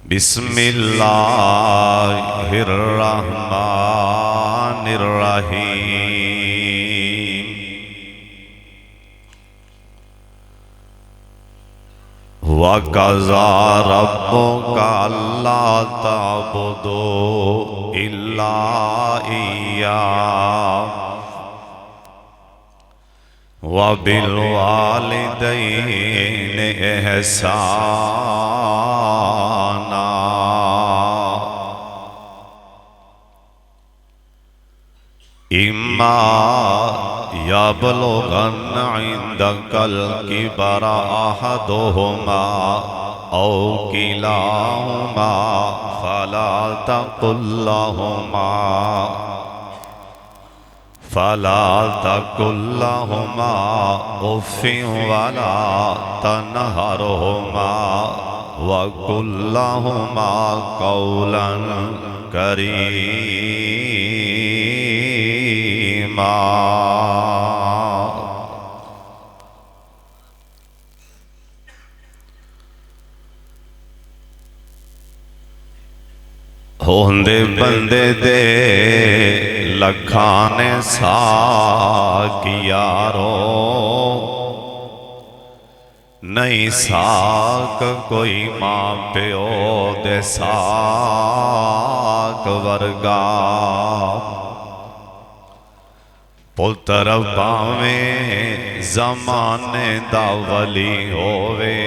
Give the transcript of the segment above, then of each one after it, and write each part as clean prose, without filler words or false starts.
बिस्मिल्लाहिर्रहमानिर्रहीम। वक़ज़ा रब्बुका अल्ला ताबुदू इल्ला इय्याहु व बिल वालिदैनि इहसाना। इम्मा यबलुगन्न इंदकल किबरा अहदुहुमा औ किलाहुमा फला तकुल लहुमा उफ़्फ़िन वला तनहरहुमा वकुल लहुमा क़ौलन करीमा। होंदे बंदे दे लखां ने साक यारो, नहीं साक कोई मां प्यो दे साक वर्गा। पुत्र भावें ज़माने दा वली होवे,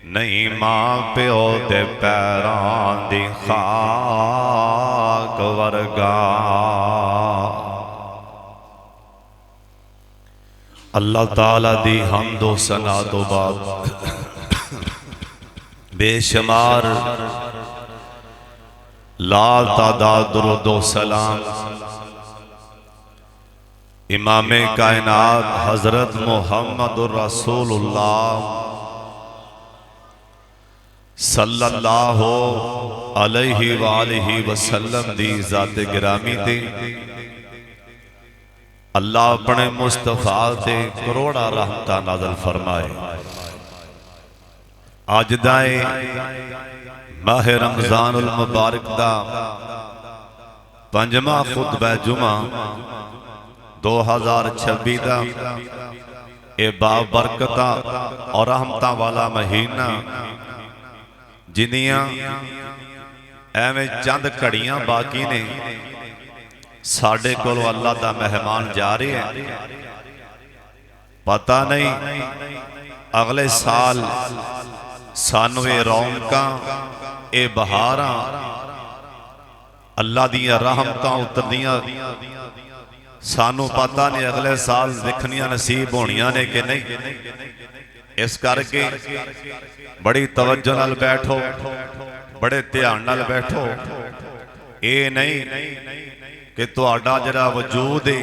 नहीं मां प्यो दे पैरां दी खाक वर्गा। अल्लाह ताला दी हमदो सना तो बाद बेशुमार ला तादाद दुरूदो सलाम इमाम कायनात हजरत मुहम्मदुर रसूलुल्लाह सल्लल्लाहु अलैहि वालिहि वसल्लम दी ज़ात गिरामी ते अल्लाह अपने मुस्तफा ते करोड़ा रहमतां नाज़िल फरमाए। अज दाए माह रमज़ानुल मुबारक दा पंजवा खुतबा जुमा 2026 दा ए बाबरकता और रहमतां वाला महीना जिन्नियां एवें चंद घड़ियां बाकी ने साडे कोलों अल्लाह दा मेहमान जा रहे हैं। पता नहीं अगले साल सानू ये रौनकां ये बहारां अल्लाह दियां रहमतां उतरदियां सानू पता नहीं अगले साल देखनियां नसीब होनियां ने कि नहीं। इस करके बड़ी तवज्जो नाल बैठो, बड़े ध्यान नाल बैठो। ये नहीं कि तुहाडा जरा वजूद है,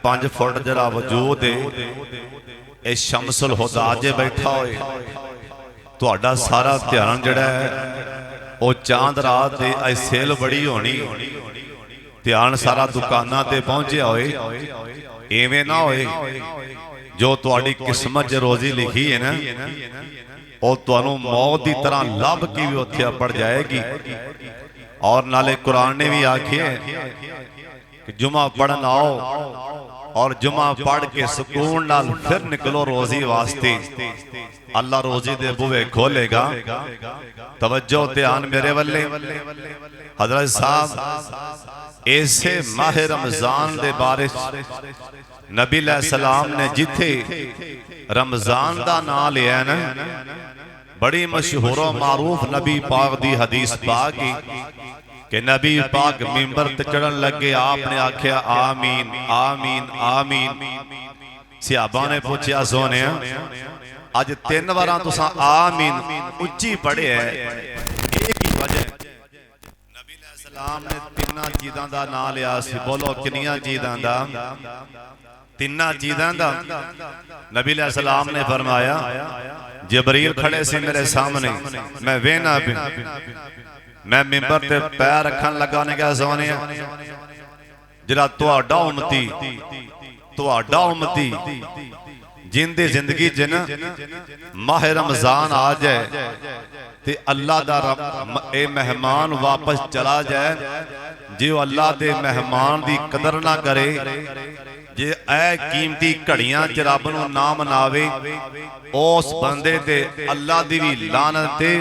5 फुट जरा वजूद है, ये शमसुल हुदा जे बैठा होए, तुहाडा सारा ध्यान जड़ा है वो चांद रात दे सेल बड़ी होनी, ध्यान सारा दुकानां ते पहुंचिया होए। इवें ना होए जो तुहाडी किस्मत च रोजी लिखी है ना वो तुहानू मौत की तरह लभ के भी उत्थे पड़ जाएगी। और नाले कुरान ने भी आखिए कि जुमा पढ़न आओ और जुमा पढ़ के सुकून नाल फिर निकलो रोजी वास्ते, अल्लाह रोजी दे बुवे खोलेगा। तवज्जो ध्यान मेरे वल्ले। हजरत साहब ऐसे माह रमजान दे बारे नबी सलाम ने जिथे रमजान का नाम लिया ना, बड़ी मशहूर मारूफ नबी पाक दी हदीस पाक कि नबी पाक मिंबर ते चढ़न लगे, आपने आख्या आमीन आमीन आमीन। सहाबा ने पूछा सोने अज 3 बार तुसा आमीन उच्ची पढ़े है, एक ही वजह नबी सलाम ने 3 चीज़ों का नाम लिया सी। बोलो किनिया चीज़ों का? 3 चीज़ों का। नबी सलाम ने फरमाया, जबरील खड़े से मेरे सामने, मैं वेना भी मैं मिंबर ते पैर रखन लगा ने कहा सोने जरा तुहाडा उम्मती जिंदी जिंदगी च ना माह रमजान आ जाए ते अल्लाह दा ए मेहमान वापस चला जाए, जे अल्लाह दे मेहमान दी कदर ना करे, जे ऐ कीमती घड़ियां च रब नूं ना मनावे, उस बंदे ते अल्लाह दी भी लानत है,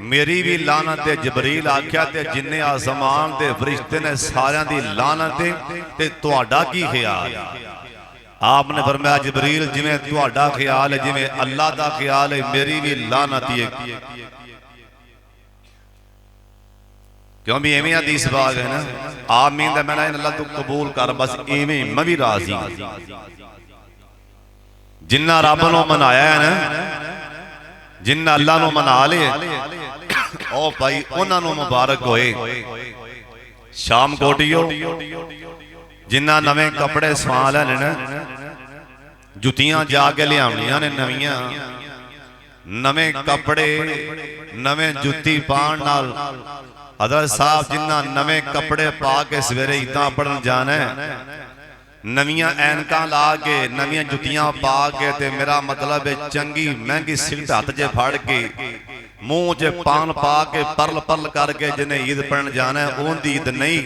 मेरी भी लानत है। जबरील आख्या ते जिन्ने आसमान दे फरिश्ते ने सारियां दी लानत है, ते तुहाडा की ख्याल? आपने फरमाया जबरील जिवें तुहाडा ख्याल है, जिवें अल्लाह दा ख्याल है, मेरी भी लानत है। क्यों भी एवं हदीस बाग है ना, आमीन दा मैंने अल्लाह तू कबूल कर, बस एवं मैं भी राजी। जिन्ना रब नूं मनाया है ना, जिन्ना अल्लाह नूं मना लिया, ओ भाई उन्हां नूं मुबारक होए। शाम कोटियो जिन्ना नवे कपड़े सवा लैने ना, जुतियां जाके लियावणियां ने नवियां, नवे कपड़े नवे जुत्ती पाण नाल हज़रत साहब जिन्ना नवे कपड़े पा के सवेरे ईदां पढ़न जाना है, नवियां ऐनकां ला के नवियां जुतियां पा के, ते मेरा मतलब है चंगी महंगी सिगट हथ च फड़ के, मुंह च पान पा के, परल परल करके जिन्हें ईद पढ़न जाना है, ओंदी ईद नहीं,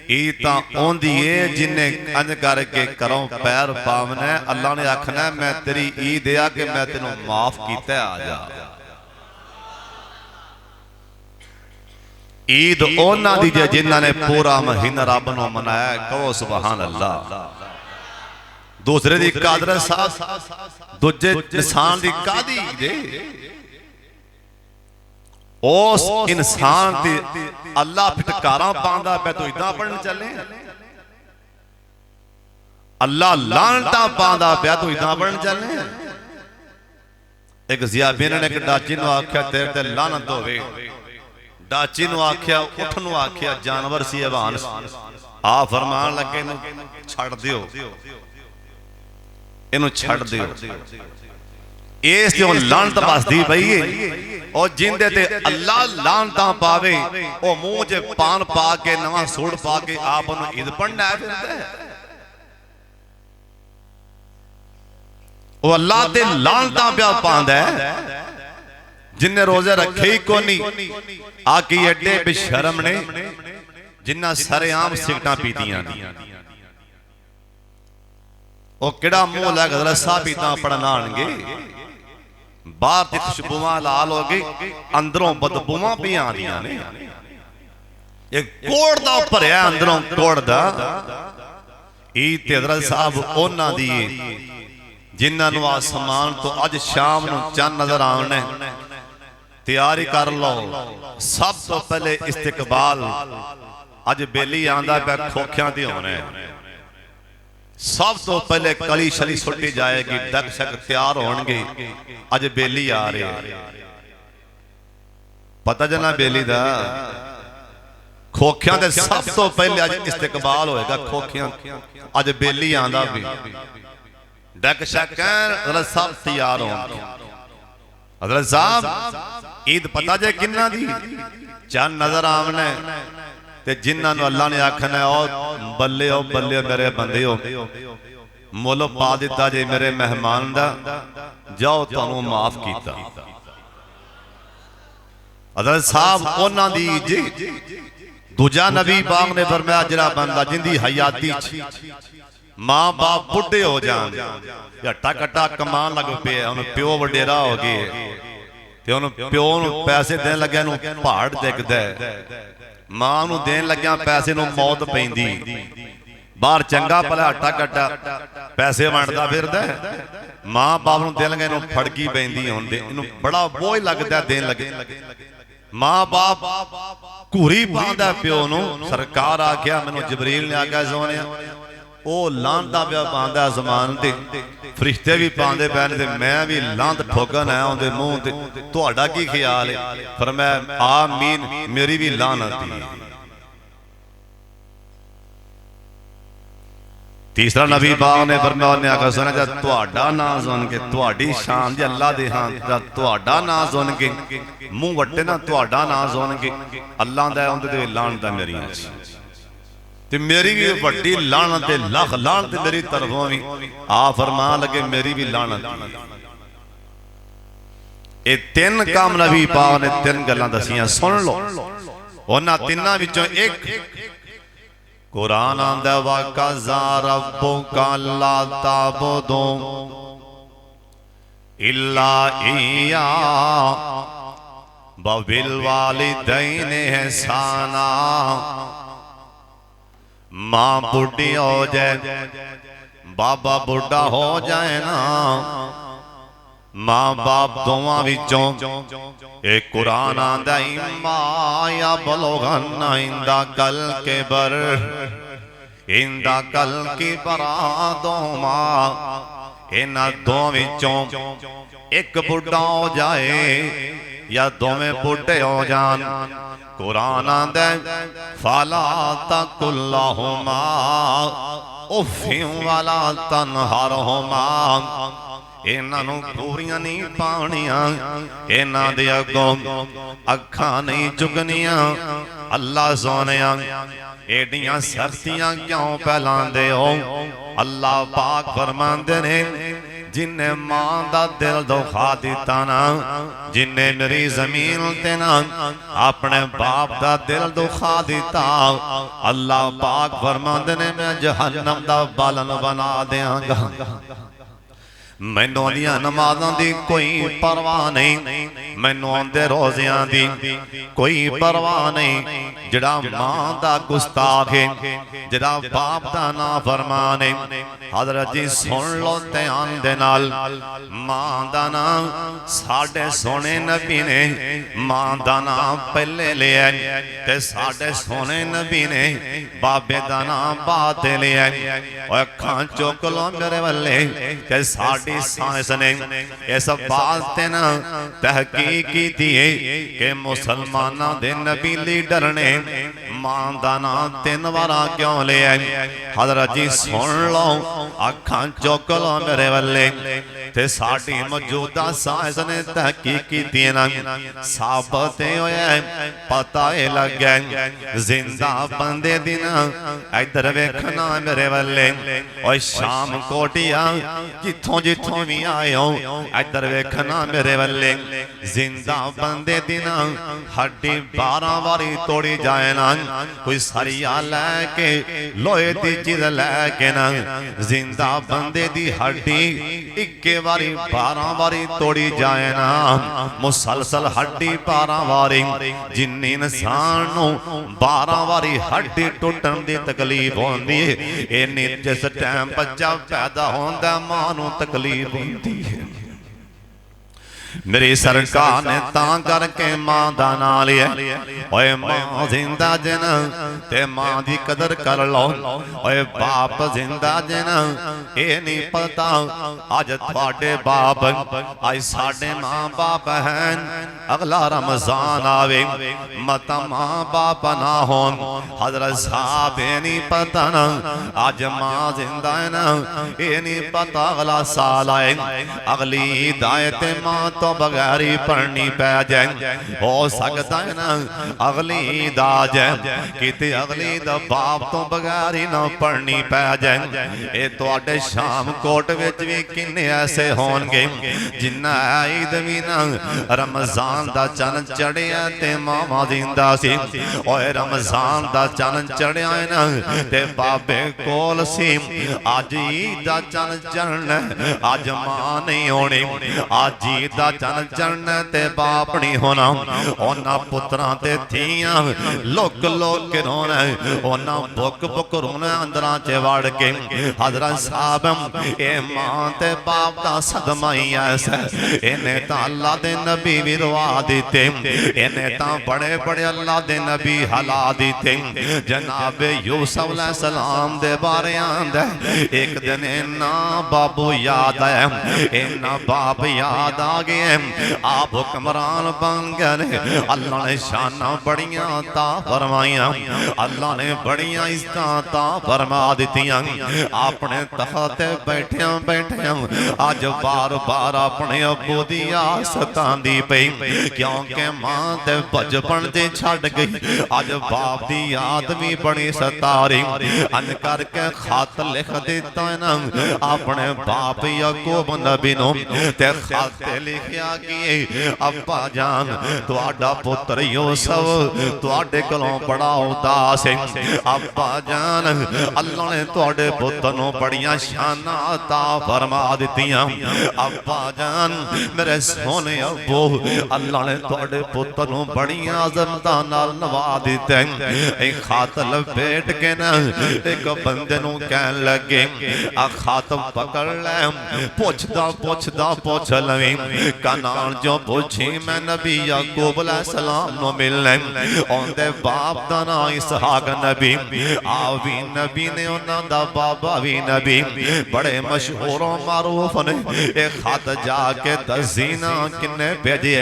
ईद तां ओंदी है जिन्हें अंज करके घरों पैर पावना। अल्लाह ने आखना मैं तेरी ईद आ के मैं तेनों माफ कीता, आ जा। ईद उन्हां दी जे जिन्हां ने पूरा महीना रब नूं मनाया, कहो सुभान अल्लाह। दूसरे दी कादर साहब दूजे इंसान दी कादी जे, उस इंसान दी अल्लाह फिटकारा पांदा पे, तो इदां पढ़न चले। अल्लाह लानता पांदा पे, तो इदां पढ़न चले। एक ज़ियाबी ने एक डाची नूं आख्या तेरे ते लानत होवे, डाची नूं आख्या उठ नूं आख्या जानवर सी हवान, आ फरमान लगे इनू छड़ दियो, इनू छड़ दियो। इस ते लानत बसदी पई है, और जिंदे ते अल्लाह लानता पावे, ओ मुंह च पान पा के नवा सूट पा के आप ईद पढ़ना है, वो अल्लाह ते लानता प्या पांदा है। जिन्ने रोजे रखे ही कोनी, आकी एडे बेशरम ने जिन्ना सरेआम सिगटां पीतियां, ओ किहड़ा मुंह लै गदर साहब ईदां पढ़न आणगे। बाहर दी खुशबूआं लाल हो गई, अंदरों बदबूआं भी आंदियां ने। एक कोड़ दा भरिया अंदरों कोड़ दा। ईद ते हज़रत साहब उन्हां दी जिन्हां नूं आसमान तो अज शाम नूं चंद नजर आउणे। तैयारी कर लो, सब तो पहले इस्तिकबाल अज बेली आंदा पे खोखियां दी होने, सब तो पहले कली शली सुटी जाएगी, डक शक तैयार होणगे, अज बेली आ रहे। पता जना बेली दा खोखियां दे सब तो पहले अज इस्तिकबाल होएगा, खोखियां अज बेली आंदा भी, डक शक सब तैयार होणगे। हज़रत साहब ईद पता जे किन्ना दी चंद नजर आवने, ते जिन्हां नूं अल्लाह ने आखना ओ बल्ले मेरे बंदे हो, मुल पा दिता जे मेरे मेहमान दा, जाओ तुहानूं माफ कीता। हज़रत साहब उन्हां दी जी दूजा नबी पाक ने फरमाया जिहड़ा बंदा जिंदी हयाती मां बाप बुढ़े हो जान, हट्टा कट्टा कमान लग पे, प्यो वडेरा हो गए, प्यो नूं पैसे देन लग्या नूं पहाड़ दिखदा है, मां नूं देन लग्या पैसे नूं मौत पैंदी, बाहर चंगा भला हट्टा कट्टा पैसे वंडदा फिरदा, मां बाप नूं देन लगे नूं फड़की पैंदी, हुण इनूं बड़ा बोझ लगदा देन लगे। मां बाप घूरी पांदा प्यो नूं, सरकार आख्या मैनूं जबरील ने आख्या सोने ओ लांदा पिया पांदा आसमान ते, फरिश्ते भी पांदे पैन ते मैं भी लांत ठोकन आया उहदे मुंह ते, तुहाडा की ख्याल है? फरमाया आमीन, मेरी भी लानत है। तीसरा नबी पाक ने फरमाया ने आखा सुना जब तुहाडा नाम सुन के, तुहाडी शान दी अल्लाह दे हां जब तुहाडा नाम सुन के मुंह वट्टे ना, तुहाडा नाम सुन के अल्लाह दा उहदे ते लानत मेरियां। ते मेरी भी वड्डी लानत लख लानत मेरी तरफों भी आ फरमा लगे मेरी भी लानत। ये तीन काम नबी पाक ने तीन गल्लां दसियां सुन लो। उन्हां तिन्हां विचों एक कुरान आंदा वकज़ा रब्बुका अल्ला ताबुदू इल्ला इय्या व बिल वालिदैनि ihसाना। मां बुढ़ी हो जाए बाबा बुढ़ा हो जाए ना, मां बाप दोवां विचों एक कुरान आंदा माया बलोगन्ना इंदा कल के बर इंदा कल की बरा दो मां इन्हां दो विचों एक बुढ़ा हो जाए या दोवें बुढ़े हो जान। कुरान आंदा फला तकुल्लहुमा उफ़्फिन वला तनहरहुमा। इन्हां पूरियां नहीं पाउणियां, इन्हां दे अगों अखां नहीं चुगनियां। अल्लाह सोनिया एडियां सख्तियां क्यों फैलांदे हो? अल्लाह पाक फरमांदे ने जिन्हें मां दा दिल दुखा दिता ना, जिन्हें मेरी जमीन ते ना अपने बाप दा दिल दुखा दिता, अल्लाह पाक फरमांदे ने मैं जहन्नम दा बालन बना देंगा। मैनू आंदियां नमाज़ां दी कोई परवाह नहीं, मैनू आंदे रोज़ियां दी कोई परवाह नहीं। जिहड़ा मां दा गुस्ताख है, जिहड़ा बाप दा नाफरमान है, हज़रत जी सुन लो ध्यान दे नाल। मां दा नाम साडे सोने नबी ने मां दा नाम पहले लिया ते साडे सोने नबी ने बाबे दा नाम बाद लिया। अखां चुक लो मेरे वल्ले ते साइंस ने इस बात ते ना तहकीक की है कि मुसलमाना दे नबी लीडर ने मां दा नाम 3 वारा क्यों लिया। हज़रत जी सुन लो अखां चुक लो मेरे वल्ले ते साडी मौजूदा साइंस ने तहकीक की ना साबित होया पता है लग गया जिंदा बंदे दी ना इधर वेखना मेरे वल्ले और शाम कोटिया जिथों जिथों भी आए हो इधर वेखना मेरे वल्ले जिंदा बंदे दी ना हड्डी 12 वारी तोड़ी जाए ना, कोई सरिया लैके लोहे दी चीज लैके ना जिंदा बंदे दी हड्डी 21 वारी 12 वारी तोड़ी जाए ना, मुसलसल हड्डी 12 वारी। जिन्नी इंसान नूं 12 वारी हड्डी टुटन दी तकलीफ होंदी है, इन्नी जिस टाइम बच्चा पैदा होंदा मां नूं तकलीफ होंदी है। मेरी सरकार ने तां करके मां दा नाम लिया। ओए मां जिंदा जिन ते मां दी कदर कर लो। ओए बाप जिंदा जिन ये नहीं पता अज थोड़े बाप अज साडे मां बाप हैं, अगला रमजान आवे मत मां बाप ना हो। हजरत साहब ये नहीं पता ना अज मां जिंदा है ना, ये नहीं पता अगला साल आए अगली हिदायत मां तो बगैर ही पढ़नी पै जाए। हो सकता है ना अगली दा जाए किते अगली दा बाप तो बगैर ही ना पढ़नी पै जाए। ये तुहाडे शाम कोट विच भी किन्ने ऐसे होणगे जिन्ना ईद भी ना रमजान दा चन्न चढ़िया ते मामा जिंदा सी। ओए रमजान दा चन्न चढ़िया है ना ते बाबे कोल सी। अज ईद दा चन्न चढ़ना अज मां नहीं होनी, अज ईद दा चन्न चढ़ना ते बाप नहीं होना। उन्हां पुत्रां ते धीआं लुक लुक के रोना, उन्हां बुक बुक रोना अंदरां च वड़ के। हज़रत साहब ए मां ते बाप दा सदमा ही ऐसा, इन्हें तां अल्लाह दे नबी भी रवा दिते, इन्हें तां बड़े बड़े अल्लाह दे नबी हला दिते। जनाब यूसुफ अलैहिस्सलाम दे बारे आंदा एक दिन इन्ना बाबू याद आया, इन्ना बाप याद आ गया गए आप हुक्मरान बन गए अल्लाह ने शाना बड़ियां ता फरमाइया अल्लाह ने बड़ियां इज्जत ता फरमा दित्तियां अपने तख्त बैठिया बैठिया अज बार बार अपने अबू दी आस सतांदी पई क्योंकि मां ते बचपन ते छड़ गई अज बाप दी याद भी बड़ी सता रही अन करके खत लिख दिता ना अपने बाप याकूब नबी नु ते खत लिखिया कि अब्बा जान तुहाडा पुत्र यूसुफ तुहाडे कोलों बड़ा उदास है अब्बा जान अल्लाह ने तुहाडे पुत्र नु बड़ियां शानां अता फरमा दित्तियां अब्बा जान मेरे सोने अब्बू अल्लाह ने तुहाडे पुत्र नु बड़ियां अज़मतां नाल नवाज दित्ता है खत लपेट के ना एक बंदे नु कहन लगे आ खत पकड़ ले पुछदा पुछदा पुछ लवी कनान जो पूछी मैं नबी याकूब अलैहिस्सलाम नु मिलने ओंदे बाप दा नाम इसहाक नबी आवी नबी ने उन्हां दा बाबा भी नबी बड़े मशहूर मारूफ ने ए खत जाके दसीना किन्ने भेजे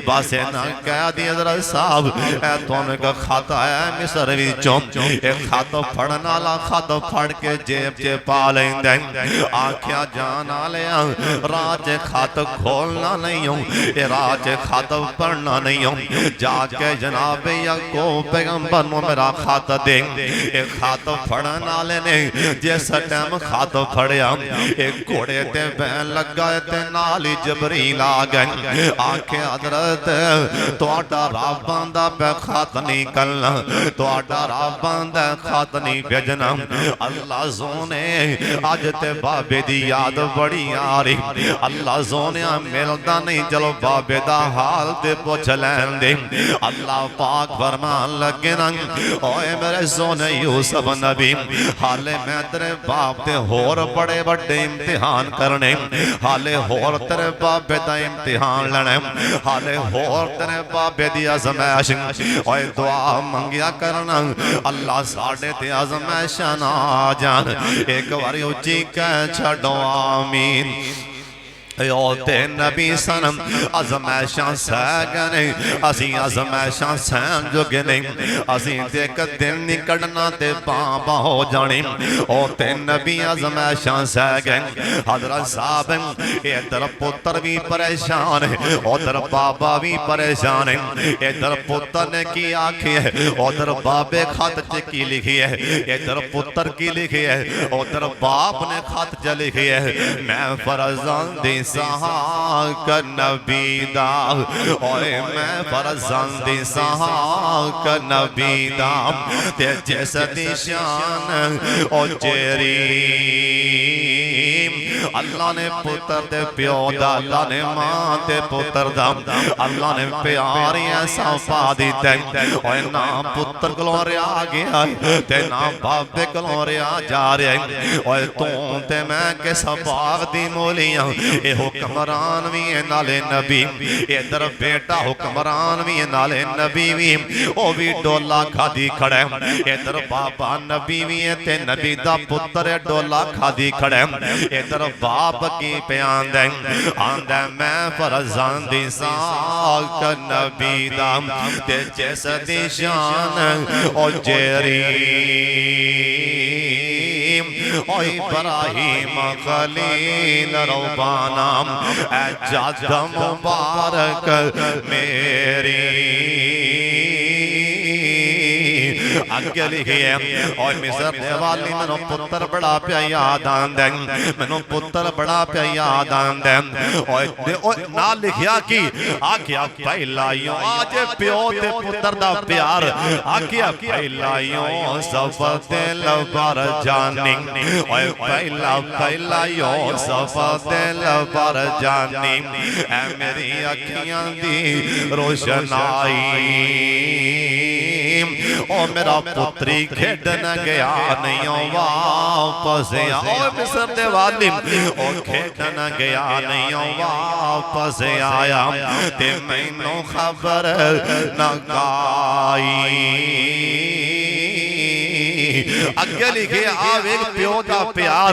बस ना कह दी हज़रत साहब ए तुहानू का खत आया मिस्र विचों ए खत फड़न वाला खत फड़ के जेब च पा लैंदा आख्या जान आलिया राज खत खोलना नहीं हो ए राज खत पढ़ना नहीं हो जाके जनाब याकूब पैगंबर नु मेरा खत दे ए खत फड़न वाले ने जिस टाइम खत फड़िया एक घोड़े ते बैन लगा ते नाल ही जबरील आ गए आखे हजरत तुहाडा रब्बां दा पे खत नहीं करना तुहाडा रब्बां दा खत नहीं भेजना अल्लाह सोने अज ते बाबे दी याद बड़ी आ रही अल्लाह सोने मिलदा नहीं चलो बाबे दा हाल ते पुछ लैन दे अल्लाह पाक फरमान लगे ना ओए मेरे सोने यूसुफ नबी हाले मैं तेरे बाप दे होर बड़े बड़े इम्तिहान करने हाले होर तेरे बाबे दा इम्तिहान लेना हाले होर तेरे बाबे दी आज़माइश ओए दुआ मंगिया करना अल्लाह साडे ते आज़माइश ना आ जान एक बारी उच्ची कह छड़ो आमीन ते नबी सनम आज़माइशां सहगने असी आज़माइशां सहन जोगे नहीं असी ते एक दिन नहीं कढ़ना ते बाबा हो जाने ओ ते नबी आज़माइशां सह गए हज़रत साहब इधर पुत्र भी परेशान है उधर बाबा भी परेशान है इधर पुत्र ने की आखी है उधर बाबे खत च की लिखी है इधर पुत्र की लिखी है उधर बाप ने खत च लिखी है मैं फरज़ांदी सहाक नबी दा ओए मैं फरज़ांदी सहाक नबी दा ते जिस दी शान ओ जेरी अल्लाह ने पुत्र ते प्यो दा अल्लाह ने मां ते पुत्र दा अल्लाह ने प्यार ऐसा पा दिता ओए ना पुत्र कोलों रहा गया ते ना बाबे कोलों रहा जा रहा ओए तू ते मैं किस बाग दी मोलियां ए हुक्मरान भी है नाले नबी इधर बेटा हुक्मरान भी है नाले नबी भी ओ भी डोला खादी खड़ा इधर बाबा नबी भी है ते नबी दा पुत्र डोला खादी खड़ा इधर बाप की प्यान आंदा मैं फरज़ांदी साक नबी दा ते जिस दी शान ओ जेरी ओ इब्राहिम खलील रब्बाना ए जाद मुबारक मेरी अगे लिखे और मिस्र दे वाली मैनू पुत्र बड़ा प्या याद आंदा मैनू पुत्र बड़ा प्या याद आंदा और ना लिखिया कि आखिया पहला यो आज प्यो ते पुत्र दा प्यार आखिया पहला यो सब दिल भर जानी और पहला यो सब दिल भर जानी ऐ मेरी अखियां दी रोशनाई ओ मेरा पुत्री खेडन गया नहीं वापस आओ मिस्र दे वाली ओ खेडन गया नहीं वापस आया ते मैनू खबर न गाई अगे लिखे आवेग प्यो दा प्यार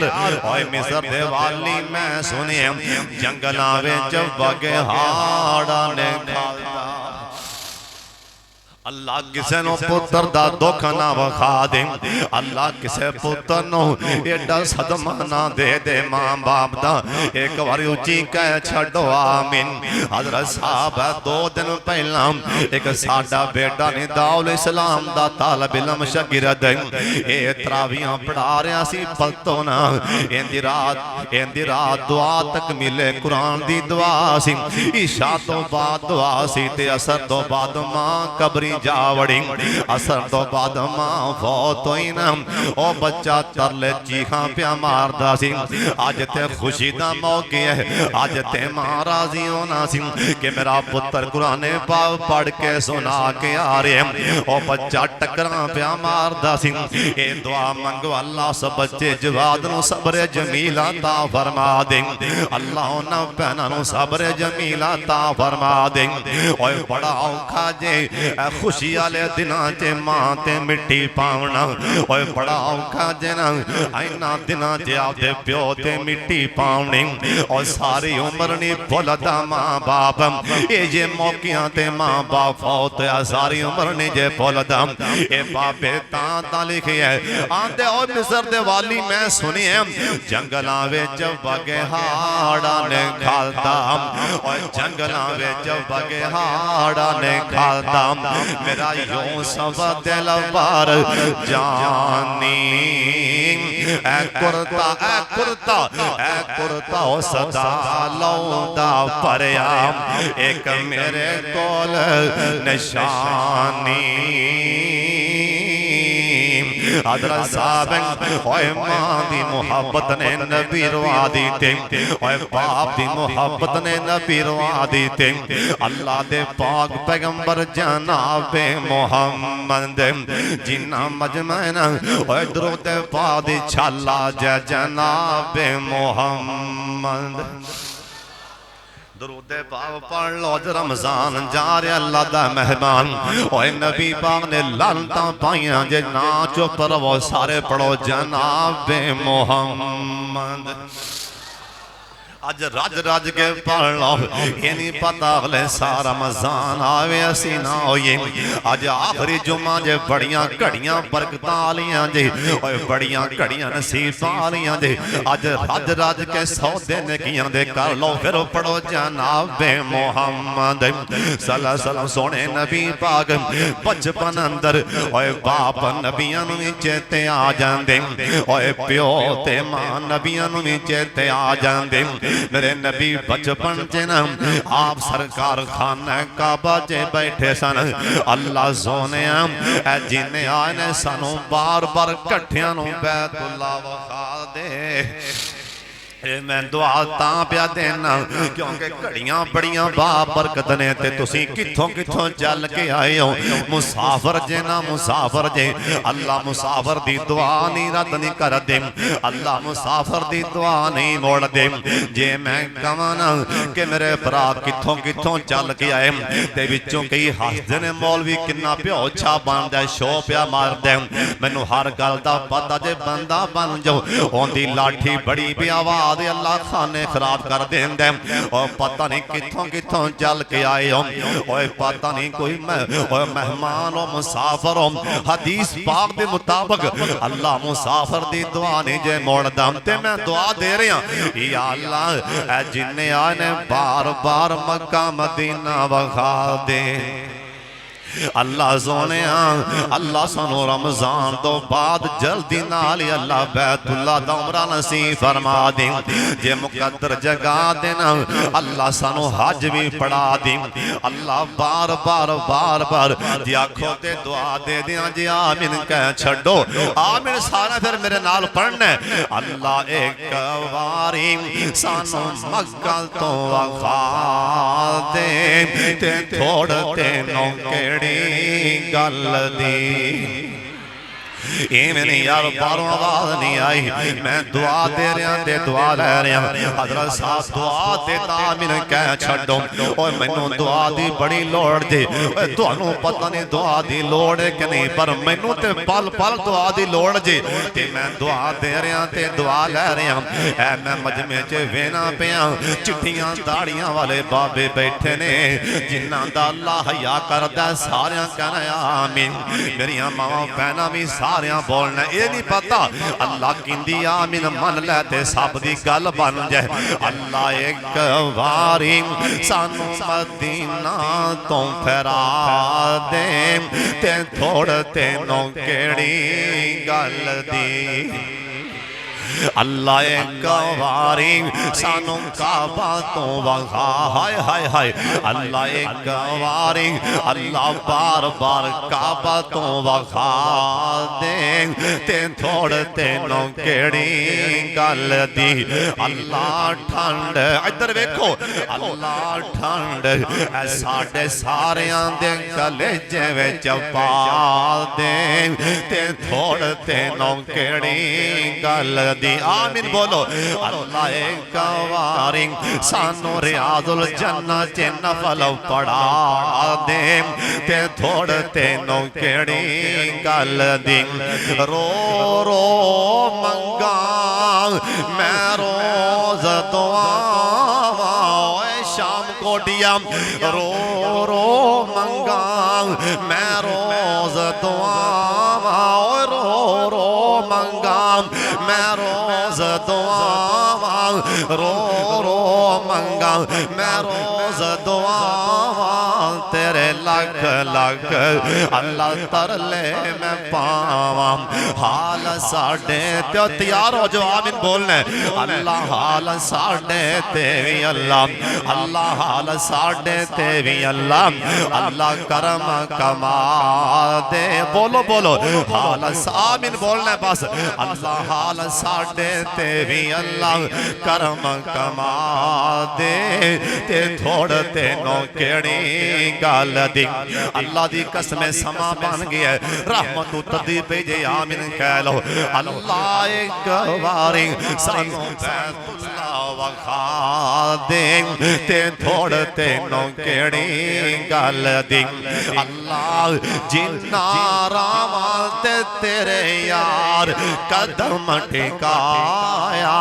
ओए मिस्र दे वाली मैं सुने जंगलां विच बगहाड़ा ने खादा अल्लाह किसे नो पुत्र दा दुख ना वखा दे अल्लाह किसे पुत्र नो एडा सदमा ना दे दे मां बाप दा एक बार उची कह छड़ो आमीन हजरत साहब 2 दिन पहला एक साडा बेटा ने दाउल इस्लाम दा तालिब इल्म शागिर्द ए तरावियां पढ़ा रहा सी पलतो ना इंदी रात दुआ तक मिले कुरान दी दुआ सी ईशा तो बाद दुआ सी ते असर तो बाद मां कबरी जा वड़ी असर तो बाद मां फौत होई ना ओ बच्चा तरले चीखा पिया मारदा सी अज ते खुशी दा मौका है अज ते मां राजी होना सी कि मेरा पुत्र कुराने पाक पढ़ के सुना के आ रहे ओ बच्चा टकरा पिया मारदा सी ए दुआ मंगो अल्लाह सब बच्चे जवाद नु सब्र जमीला ता फरमा दे अल्लाह उन्हां भैणां नु सब्र जमीला ता फरमा दे ओए बड़ा औखा जे खुशी वाले दिनां च मां ते मिट्टी पावना ओए बड़ा औखा जे ना इन्हां दिनां च आपदे प्यो ते मिट्टी पावनी और सारी उम्र नहीं भुलदा मां बाप ये जे मौकियां ते मां बाप फौत आ सारी उम्र नहीं जे भुलदा ए बाबे तां लिखे है आंदे ओ मिस्र दे वाली मैं सुनी है जंगलां विच बगहाड़ा ने खादा और जंगलां विच बगहाड़ा ने खादा मेरा यूसुफ दिल पर जानी ऐ कुर्ता ओ सदा लौंदा भरिया एक मेरे कोल निशानी हजरत साहब ओए मां दी मोहब्बत ने नबी रवा दी ते ओए बाप दी मोहब्बत ने नबी रवा दी ते अल्लाह दे पाक पैगंबर जनाब मोहम्मद जिन्ना मजमैन ओए दरूद पाक दी छाला जनाब मोहम्मद दरूद पाक पढ़ लो रमजान जा रहा अल्लाह दा मेहमान ओए नबी पाक ने लानतां पाइयां जे ना चुप रहो सारे पढ़ो जनाब मोहम्मद अज रज के पढ़ लो ये नहीं पता अगले सारा रमजान आवे असी ना होइए अज आखिरी जुम्मा जे बड़ियां घड़ियां बरकतां आलियां जे ओए बड़ियां घड़ियां नसीबां आलियां जे अज रज के सौदे नेकियां दे कर लो फिर पढ़ो जनाब मोहम्मद सल्लल्लाहु अलैहि वसल्लम सोने नबी पाक बचपन अंदर ओए बाप नबियां नूं चेते आ जांदे ओए प्यो ते मां नबियां नूं चेते आ जांदे मेरे नबी बचपन च ना आप सरकार खाना काबा च बैठे सन अल्लाह सोने जिन्हें आए ने सानू बार बार कट्ठियां नूं बैतुल्ला वखा दे मैं दुआ तां पिया देना क्योंकि घड़ियां बड़ियां बाबरकत ने ते तुसी किथों किथों चल के आए हो मुसाफर जे ना मुसाफर जे अल्लाह मुसाफर दी दुआ नहीं रद्द नहीं कर दे अल्लाह मुसाफर दी दुआ नहीं मोड़ दे जे मैं कहां ना कि मेरे भरा किथों किथों चल के आए ते विचों कई हसदे ने मौलवी किन्ना प्योछा बनदा शो पिया मारदे मैनू हर गल दा पता जे बंदा बन जाओ ओंदी लाठी बड़ी भी आवाज अल्लाह खाने खराब कर देंदे और पता नहीं किथों किथों चल के आए हो ओए पता नहीं कोई मेहमान हो मुसाफर हो हदीस पाक के मुताबिक अल्लाह मुसाफर दी दुआ नहीं जे मोड़दा ते मैं दुआ दे रहा या अल्लाह जिन्ने आए ने बार बार मक्का मदीना वखा दे अल्लाह सोने अल्लाह सानू रमजान तो बाद जल्दी नाल अल्लाह बैतुल्ला दा उमरा नसीब फरमा दे जे मुकद्दर जगा देना अल्लाह सानू हज भी पढ़ा दे अल्लाह बार बार जे आखो ते दुआ दे दियां जे आमीन कह छड्डो आमीन सारा फिर मेरे नाल पढ़ना अल्लाह एक वारी सानू मक्का तो वखा दे ते थोड़ ते नौकेड़ी गल दी इवें नहीं यार, बाहरों आवाज नहीं आई, मैं दुआ दे रहा ते दुआ लै रहा। हजरत साहब दुआ दे तामिन कह छड्डो, और मैनू दुआ दी बड़ी लोड़ जे। तुहानू पता नहीं दुआ दी लोड़ है कि नहीं, पर मैनू ते पल पल दुआ दी लोड़ जे, ते मैं दुआ दे रहा ते दुआ लै रहा। ऐ मैं मजमे च वेना पिया, चिट्ठियां दाड़ियां वाले बाबे बैठे ने, जिन्हां दा अल्लाह हया करदा सारियां कहना आमीन। मेरिया मावां भैनां भी सारियां बोलना, ये नहीं पता अल्लाह किंदी आमीन मन लै ते सब दी गल बन जाए। अल्लाह एक वारी सानू मदीना तो फेरा दे, ते थोड़ तेनों केड़ी गल दी। अल्लाह एक वारी सानू काबा तो वखा, हाय हाय हाय। अल्लाह एक वारी अल्लाह बार बार काबा तो वखा दे, ते थोड़ तेनों केड़ी गल दी। अल्लाह ठंड, इधर वेखो, अल्लाह ठंड साडे सारियां दे कलेजे विच पा दे, ते थोड़ तेनों केड़ी गल दी। आमीन बोलो। अल्लाह एक वारी सानू रियाजुल जन्नत च नफल पढ़ा दे, ते थोड़ तेनों केड़ी गल दी। रो रो मंगा मैं रोज दुआवा, शाम कोटिया रो रो मंगा मैं रोज दुआवा, रो रो मंगा मैं रोज दुआवा, रो रो मंगा मैं रोज दुआवा। तेरे लख लख अल्लाह तरले मैं पावा, हाल साडे ते तैयार हो जो आमीन बोलने। अल्लाह हाल साडे ते भी अल्लाह, अल्लाह हाल साडे ते भी अल्लाह, अल्लाह करम कमा दे। बोलो बोलो हाल आमीन बोलने बस। अल्लाह हाल साडे ते भी अल्लाह करम कमा दे, ते थोड़ तेनों केड़ी गल दी। अल्लाह दी कसम समा बन गया, रहमत तदी पे जे आमीन कह लो। अल्लाह एक वारी सानू बैतुल्लाह वखा दे, ते थोड़ तेनों केड़ी गल दी। अल्लाह जिन्ना रावां ते तेरे यार कदम टिकाया,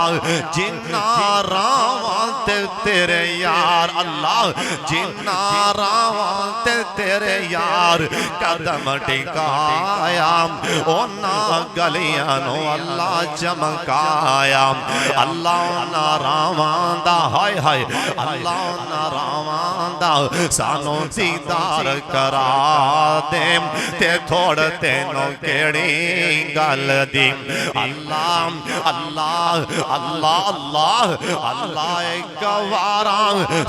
जिन्ना रावां ते तेरे यार, अल्लाह जिन्ना रावां ते तेरे यार कदम टिकाया, ओना गलियां नो अल्लाह चमकाया। अल्लाह ओना रावां दा हाय हाय, अल्लाह ओना रावां दा सानू दीदार करा दे, ते थोड़ तेनों केड़ी गल दी। अल्लाह अल्लाह अल्लाह अल्लाह अल्लाह एक वारा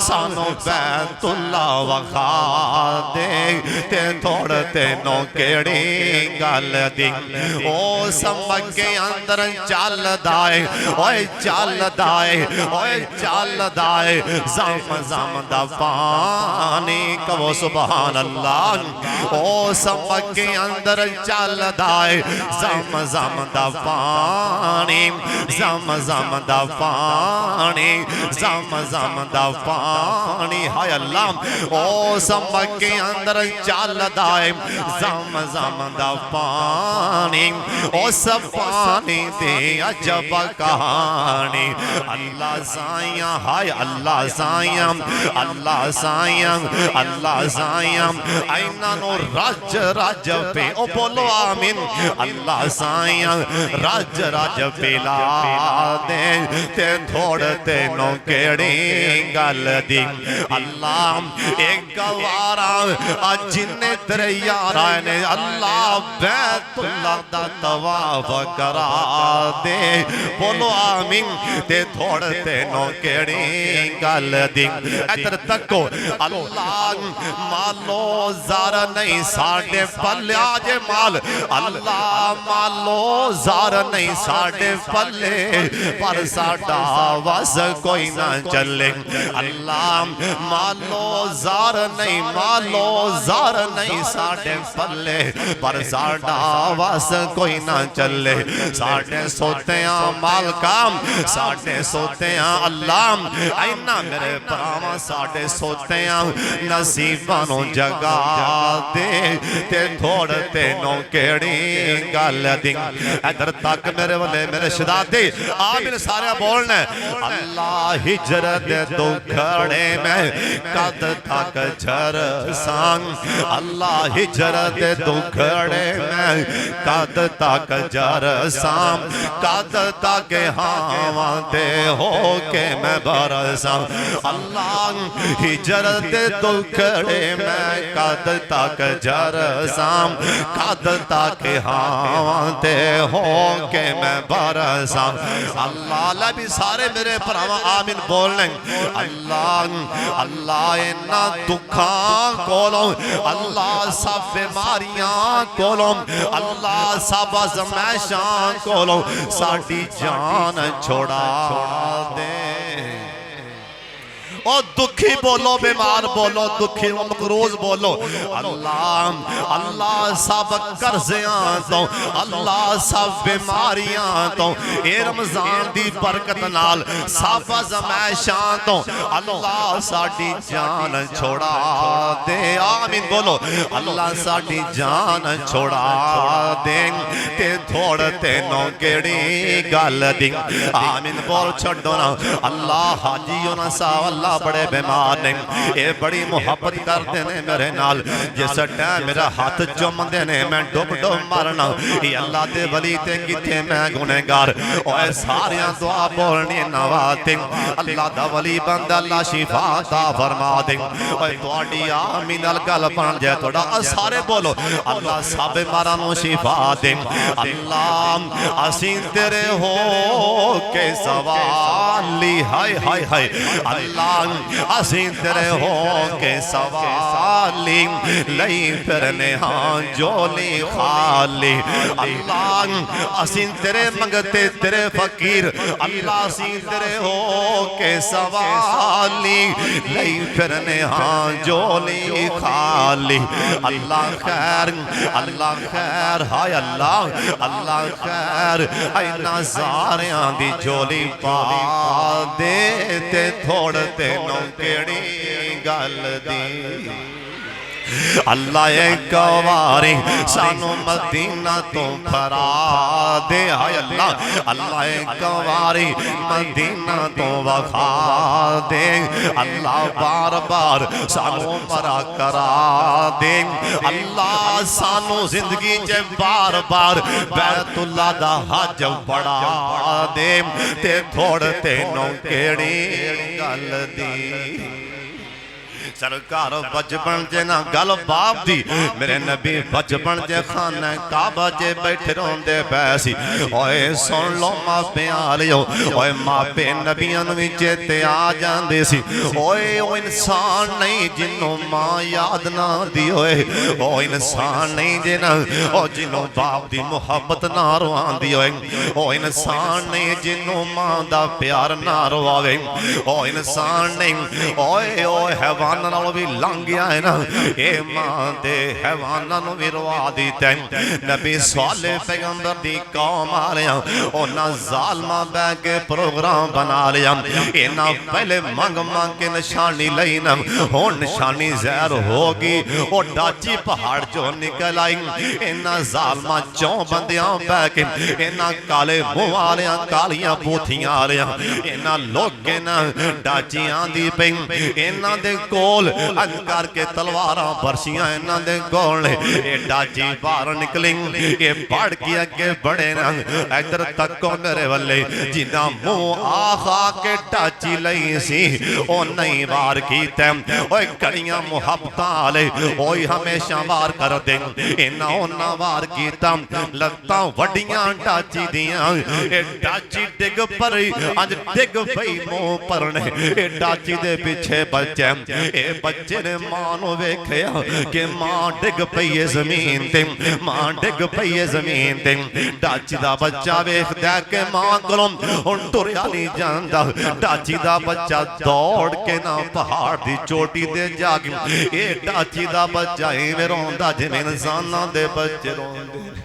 सानू बैतुल्लाह वखा दे, ते थोड़ तेनों केड़ी गल दी। ओ समके अंदर चलदा है, ओए चलदा है, ओए चलदा है जम जम दा पानी, कहो सुभान अल्लाह। ओ समके अंदर चलदा है जम जम दा पानी, जम जम दा पानी, जम जम दा पानी, हाय अल्लाह। ओ समके अंदर चलदा है जम जम दा पानी, उस पानी दे अजब कहानी। अल्लाह साइयां हाय अल्लाह साइयां, अल्लाह साइयां, अल्लाह साइयां ऐना नो रज रज पे, ओ बोलो आमीन। अल्लाह साइयां रज रज पिला दे, ते थोड़ तेनों केड़ी गल दी। अल्लाह एक वारा जिन्ने तेरे यार ने अल्लाह बैतुल्लाह दा तवाफ करा दे, बोलो आमीन। ते थोड़ तेनों केड़ी गल दी। इधर तको अल्लाह मालो ज़ार नहीं साडे पल्ले, आजे माल अल्लाह मालो ज़ार नहीं साडे पल्ले, पर साडा वस कोई ना चले। अल्लाह मालो ज़ार नहीं, मालो ज़ार औजार नहीं साडे पल्ले पर साडा वस कोई ना चले साडे सोतियां मालका साडे सोतियां अल्लाह इन्ना मेरे भरावां साडे सोतियां नसीबां नूं जगा दे ते थोड़ तेनों केड़ी गल दी इधर तक मेरे वाले मेरे शहजादे आमिन सारे बोलना अल्लाह हिजरत दुखड़े में कद तक झरसां अल्लाह हिजरत दुखड़े में कद तक झरसां कद तक हावां ते हो के मैं बरसां अल्लाह हिजरत दुखड़े में कद तक झरसां कद तक हावां ते हो के मैं बरसां अल्लाह ला भी सारे मेरे भरावां आमीन बोलने अल्लाह अल्लाह इन्ना दुखां कोलों अल्लाह सब बीमारियां कोलों अल्लाह सब आज़माइशां कोलों साडी जान छोड़ा दे और दुखी बोलो बीमार बोलो दुखी मकरूज बोलो अल्लाह अल्लाह सब कर्जियां तो अल्लाह सब बीमारियां तो ए रमजान दी बरकत नाल सब आज़माइशां तो अल्लाह साडी जान छोड़ा दे आमीन बोलो अल्लाह साडी जान छोड़ा दे ते थोड़ तेनों केड़ी गल दी आमीन बोल छड्डो ना अल्लाह हाजियों ना सा अल्लाह बड़े बीमार ने ये बड़ी मुहब्बत करते ने मेरे नाल जिस टाइम मेरा हाथ चुमदे ने मैं डुब डुब मरना ये अल्लाह दे वली ते किथे मैं गुनहगार ओए सारियां दुआ बोलनी नवाते अल्लाह दा वली बंदा अल्लाह शिफा दा फरमा दे ओए तोड़ी आमीन नाल गल बन जाए थोड़ा सारे बोलो अल्लाह सब मारा नु शिफा दे अल्लाह असीं तेरे हो के सवाली हाय हाय हाय अल्लाह असीं तेरे हो के सवाली लई फिरने हाँ जोली खाली अल्लाह असीं तेरे मंगते तेरे फकीर अल्लाह असीं तेरे हो के सवाली लई फिरने हाँ जोली खाली अल्लाह खैर हाय अल्लाह अल्लाह खैर इन्ना सारियां दी जोली पा दे ते थोड़ तेनों केड़ी गल दी अल्लाह एक वारी सानू मदीना तो फरा दे हाय अल्लाह अल्लाह एक वारी मदीना तो वखा दे अल्लाह बार बार सानू मरा करा दे अल्लाह सानू जिंदगी च बार बार बैतुल्लाह दा हज पढ़ा दे ते थोड़ तेनों केड़ी गल दी सरकार बचपन जे ना गल बाप दी मेरे नबी बचपन जे खाना काबा जे बैठे रोंदे पैसी ओए सुन लो मापे आलियो ओए मापे नबियां नूं चेते आ जांदे सी ओए ओ इंसान नहीं जिन्नों मां याद ना दी ओए ओ इंसान नहीं जे ना ओ जिन्नों बाप दी मुहब्बत ना रवांदी ओए ओ इंसान नहीं जिन्नों मां दा प्यार ना रवावे ओ इंसान नहीं ओए ओ हैवान नालों भी लंघ गया है ना ए मां दे हैवानां नूं भी रवा दिता नबी सालेह पैगंबर दी कौम आलियां उन्हां जालमां बैठ के प्रोग्राम बना लिया इन्हां पहले मंग मंग के निशानी लई ना हुण निशानी ज़हर हो गई ओ डाची पहाड़ चों निकल आई इन्हां जालमां चों बंदियां बैठ के इन्हां काले मुंह आलियां कालियां बूथियां आलियां इन्हां लोगे ना डाची आंदी पई इन्हां दे कोल अज करके तलवारां बरसियां इन्हां दे कोल ए डाची बाहर निकली ये पढ़ के अगे बड़े ना इधर तको मेरे वल्ले जिन्ना मुंह आखा के डाची लई सी ओ नहीं वार कीता ओए कड़ियां मुहब्बतां वाले ओए हमेशा वार कर दे इन्हां ओना वार कीता लत्तां वड्डियां डाची दियां ए डाची डिग पई अज डिग पई मुंह परने ए डाची दे पीछे बचे ए बच्चे ने मां नूं वेखिया कि मां डिग पई है जमीन ते, मां डिग पई है जमीन ते। डाची दा बच्चा वेखदा कि मां कोलों हुण टुरिया नहीं जांदा। डाची दा बच्चा दौड़ के ना पहाड़ दी चोटी ते जा के ये डाची दा बच्चा इवें रोंदा जिवें इंसानां दे बच्चे रोंदे।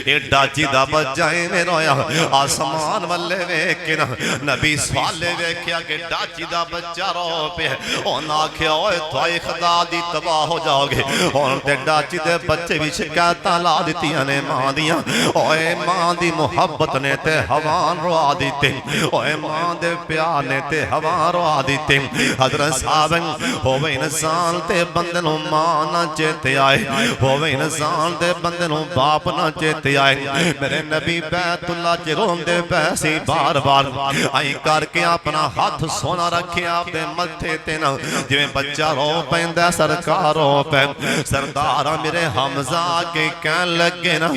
ये डाची दा बच्चा इवें रोया आसमान वल्ले वेख के ना नबी साले वेख्या कि डाची दा बच्चा रो पे। उन्हें आख्या ओए तुहाई खुदा दी तबाह हो जाओगे। हुण ते डाची दे बच्चे भी शिकायतां ला दित्तियां ने मां दियां। ओए मां दी मुहब्बत ने ते हवान रोआ दिते, ओए मां दे प्यार ने ते हवान रोआ दिते। हजरत साहब होवे इंसान ते बंदे नूं मां ना चेते आए, होवे इंसान ते बंदे नूं बाप ना चेते आए। मेरे नबी बैतुल्ला च रोंदे पैसी बार बार आई करके अपना हाथ सोना रखे आपदे मथे ते ना जिवें बच्चा रो पैंदा सरकार रो पै। सरदार मेरे हमजा के कहन लगे ना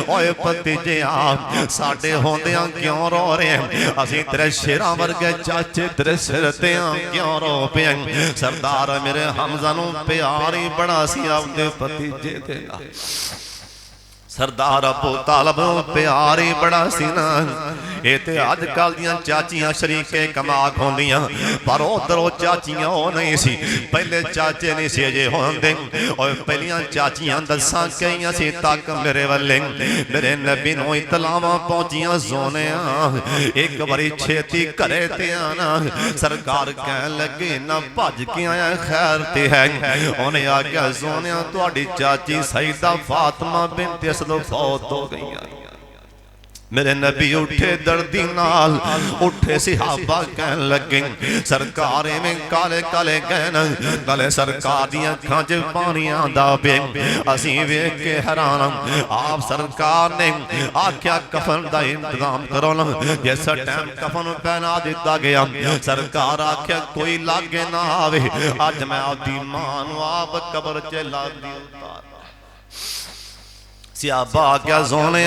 ओए भतीजे आप साडे होंदियां क्यों रो रहे हैं? असीं तेरे शेरां वर्गे चाचे तेरे सिर ते क्यों रो पे? सरदार मेरे हमजा नूं प्यार ही बड़ा सी आपदे भतीजे ते नाल। सरदार अबू तालिब प्यार ही बड़ा सी ना। ये ते अजकल दियां चाचियां शरीके कमाक होंदियां पर उधर चाचियां वो नहीं सी। पहले चाचे नहीं सी अजे होंदे और पहलियां चाचियां दसा कई सी तक मेरे वाले मेरे नबी नूं इतलावां पहुंचियां सोने एक बारी छेती घरे ते आना। सरकार कहन लगे ना भज के आया खैर ते है। उन्हें आख्या सोने तुहाडी चाची सईदा फातिमा बिनत असद फौत हो गई। मेरे नबी उठे दर्दी नाल उठे सिहाबा कहन लगे सरकार में काले काले कहना गले सरकार दी अखां च पानी आंदा पे। असीं वेख के हैरान आप सरकार ने आख्या कफन दा इंतजाम करो ना। जिस टाइम कफन पहना दिता गया सरकार आख्या कोई लागे ना आवे अज मैं आपदी मां नूं आप कब्र च ला दी उतार। सियाबा आख्या सोने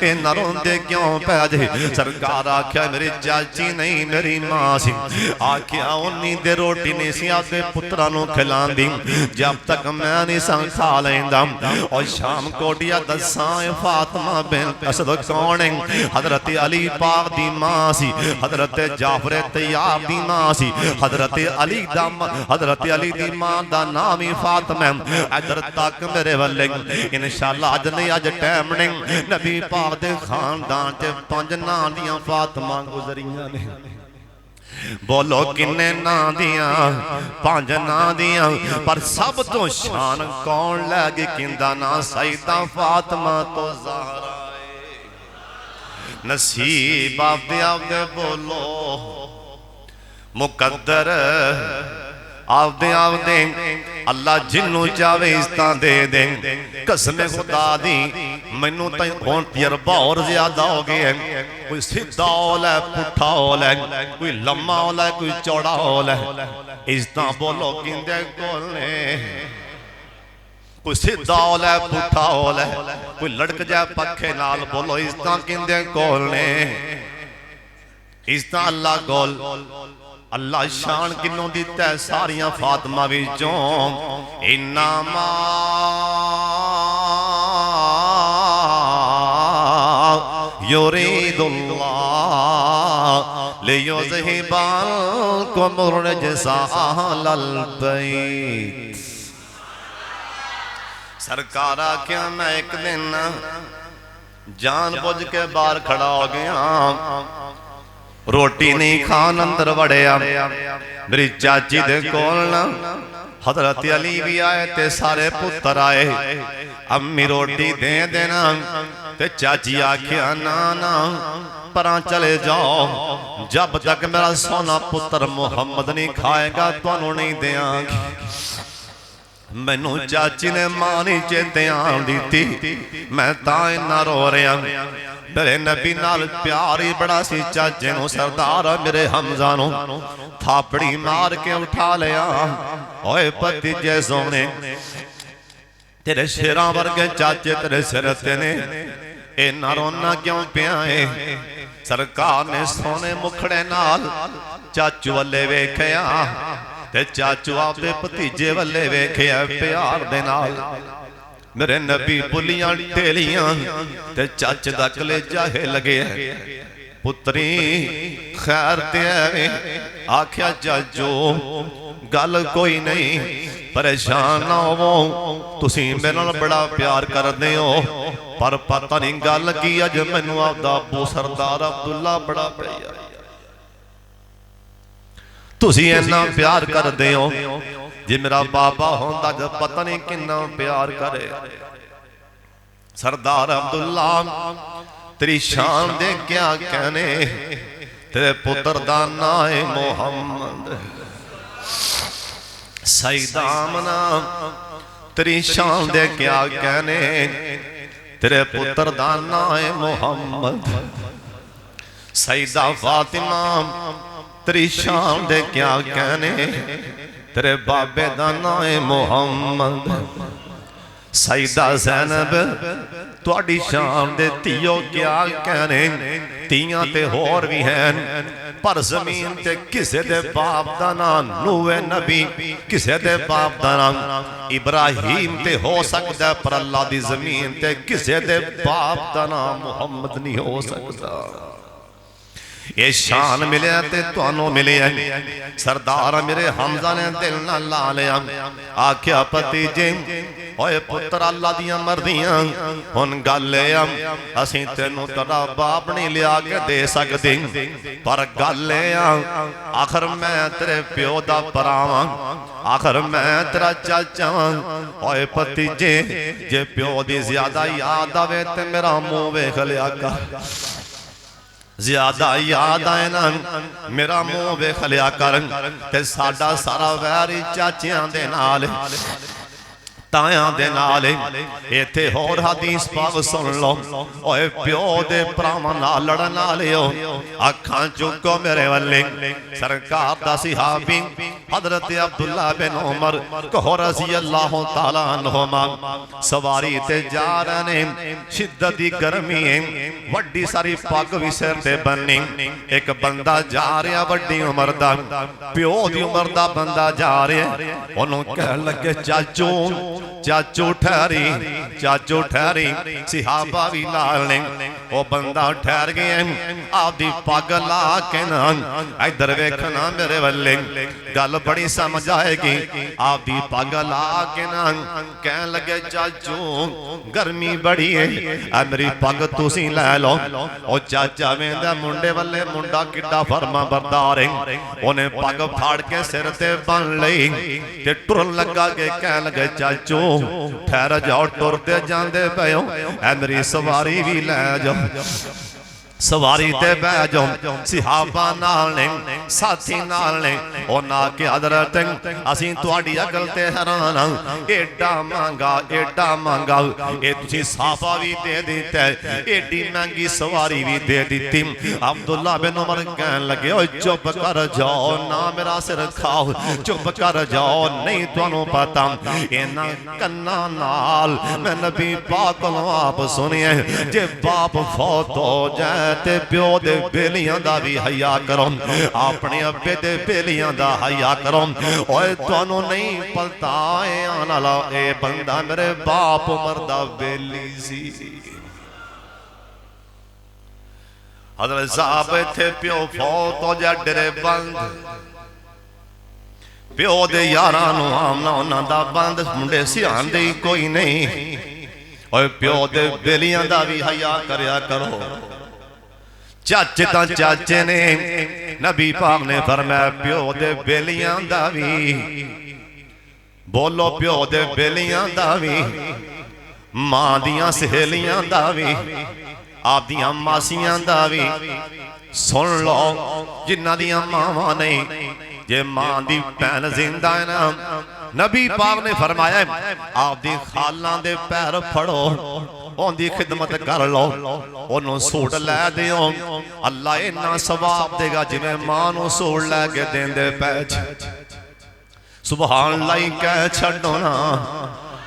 इन्ना रोंदे क्यों पै जे? सरकार आख्या मेरी चाची नहीं मेरी मां सी। आख्या उन्नी दे रोटी नहीं सी आपदे पुत्रा नूं खिलांदी जब तक मैं नहीं सा खा लैंदा। और शाम कोटिया दसा फातिमा बिनत असद कौन है? हजरत अली पाक दी मां सी, हजरत जाफर तैयार दी मां सी, हजरत अली दी मां दा नाम ही फातिमा। इधर तक मेरे वाले इंशाअल्लाह अज अज टाइम नहीं नबी पाक दे खानदान च 5 नां दियां फातिमा गुजरियां ने। बोलो किन्ने नां दियां? 5 नां दियां पर सब तो शान कौन लैगे किंदा नां? सईदा फातिमा तो ज़हरा नसीब आपदे आपदे बोलो मुकद्दर आपदे आपदे अल्लाह जिन्नू चाहे इज्जतां दे दे। कसम खुदा दी मैनू तो हुण तजर्बा और ज्यादा हो गया है। कोई सीधा औल है पुठा औल है, कोई लम्मा औल है कोई चौड़ा औल है। इज्जतां बोलो किंदे कोल ने? कोई सीधा औल है पुठा औल है, कोई लड़क जाए पखे नाल। बोलो इज्जतां किंदे कोल ने? इज्जतां अल्लाह कोल। अल्लाह शान किन्नों दिता है सारियां फातिमा विचों इन्नामा युरीदुल्लाह लियुज़हिबा अन्कुम अर्रजसा अहलल बैत। सरकार आख्या मैं एक दिन जान बुझ के बाहर खड़ा हो गया, रोटी नहीं खान अंदर वड़िया। मेरी चाची दे कोल ना हजरत अली भी आए ते सारे पुत्र आए। अम्मी रोटी दे देना ते चाची आख्या ना ना परां चले जाओ, जब तक मेरा सोना पुत्र मुहम्मद नहीं खाएगा तुहानू नहीं देंगी। मैनू चाची ने मां नहीं चेते आन दी, मैं तां इन्ना रो रहा। मेरे नबी नाल प्यार ही बड़ा सी। चाचे नू सरदार मेरे हमजा नू थापड़ी मार के उठा लिया। ओए भतीजे सोने तेरे शेरां वर्गे चाचे तेरे सिर ते ने, इन्ना रोना क्यों पिया है? सरकार ने सोने मुखड़े नाल चाचू वाले वेखिया ते चाचू आपदे भतीजे वल्ले वेखिया प्यार दे नाल। मेरे नबी बुलियां ढेलियां ते चाचे दा कलेजा हिल गया। पुत्री खैर ते आख्या चाचो गल कोई नहीं, परेशान ना होवो, तुसी मेरे नाल बड़ा प्यार करदे हो, पर पता नहीं गल की अज मैनू आपदा अबू सरदार अब्दुल्ला बड़ा प्यारा, तुसी इन्ना प्यार करदे हो, जे मेरा बाबा होंदा जब पता नहीं किन्ना प्यार करे। सरदार अब्दुल्ला तेरी शान दे क्या कहने, तेरे पुत्र दा नाम है मोहम्मद। सईदा आमना तेरी शान दे क्या कहने, तेरे पुत्र दा नाम है मोहम्मद। सईदा फातिमा तेरी शान दे क्या कहने, तेरे बाबे दा नाम है मोहम्मद। सईदा ज़ैनब तुहाडी शान दे धीओ क्या कहने, धीआं ते होर भी हैं, पर जमीन ते किसे दे बाप दा नाम नूह नबी, किसे दे बाप दा नाम इब्राहिम ते हो सकदा, पर अल्लाह दी जमीन ते किसे दे बाप दा नाम मुहम्मद नहीं हो सकता। ये शान मिले ते तुहानू मिले। सरदार मेरे हमजा ने दिल ना ला लिया, आख्या भतीजे ओए पुत्र अल्लाह दियां मर्जियां, हुण गल असीं तेनू तेरा बाप नहीं लिया के दे सकदे, पर गल आखिर मैं तेरे प्यो दा भरावां, आखिर मैं तेरा चाचा वां। ओए भतीजे जे प्यो दी ज्यादा याद आवे ते मेरा मुंह वेख लिया कर, ज्यादा याद आए ना मेरा मुंह वेख लिया कर, ते साडा सारा वैर चाचियां दे नाल तायां दे नाल। इत्थे होर हदीस पाक सुन लो, ओए प्यो दे भरावां नाल लड़न वालिओ अखां चुको मेरे वल्ले। सरकार दा सहाबी हजरत अब्दुल्ला बिन उमर कहो रज़ी अल्लाह तआला अन्हुमा सवारी ते जा रहे ने, शिद्दत दी गर्मी है, वड्डी सारी पग भी सिर ते बन्नी। एक बंदा जा रहा वड्डी उमर दा, प्यो दी उमर दा बंदा जा रहा, ओनू कहन लगे चाचू चाचू ठहरी, चाचू ठहरी। सिहाबा भी लाल ने, वो बंदा ठहर गया, आपदी पग ला के ना इधर वेखना मेरे वल्ले, गल बड़ी समझ आएगी। आपदी पग ला के ना कह लगे चाचू गर्मी बड़ी है, आ मेरी पग तुसी लै लो। ओ चाचा वेंदा मुंडे वल्ले, मुंडा किड्डा फरमा बरदार है, उन्हें पग फाड़ के सिर ते बन लई ते टुरन लगा के कह लगे चाचू ठहर जाओ, टुरते जाते पे हो, ऐ मेरी सवारी भी लै जाओ, सवारी ते बह जाओ। सिहाबा नाल ने, साथी नाल ने, ओ ना के हजरत असीं तुहाडी अकल ते हैरान हां, एडा महंगा एडा महंगा ए तुसीं साफा भी दे दित्ता, एडी महंगी सवारी भी दे दित्ती। अब्दुल्ला बिन उमर कहन लगे ओ चुप कर जाओ ना मेरा सिर खाओ, चुप कर जाओ, नहीं तुहानू पता इन्हां कन्नां नाल मैं नबी पाक कोलों आप सुनिए, जे बाप फौत हो जाए ते प्यो दे बेलियां दा भी हया करो, अपने अब्बे दे बेलियां दा हया करो। ओए तुहानू नहीं पता ए आने वाला ए बंदा मेरे बाप उमर दा बेली सी। हजरत साहब इत्थे प्यो फौत हो जा डरे बंद, प्यो दे यारां नू आमना उन्हां दा बंद, मुंडे सियान दे कोई नहीं। ओए प्यो दे बेलियां दा भी हया करया करो। चाचे ता चाचे ने, नबी पाक ने फरमाया प्यो दे बेलियां दा भी, बोलो प्यो दे बेलियां दा भी, मां दियां सहेलियां दा भी, आप दियां मासियां दा भी। सुन लो जिन्हां दियां मावां नहीं, जे मां दी भैन जिंदा है ना, नबी पाक ने फरमाया आप दी खालां दे पैर फड़ो, उनकी खिदमत कर लो, ओनू सूट लै दिओ, अल्लाह इन्ना सवाब देगा जिवें मां नू सूट लैके देंदे पै। सुभान अल्लाह कह छड्डो ना,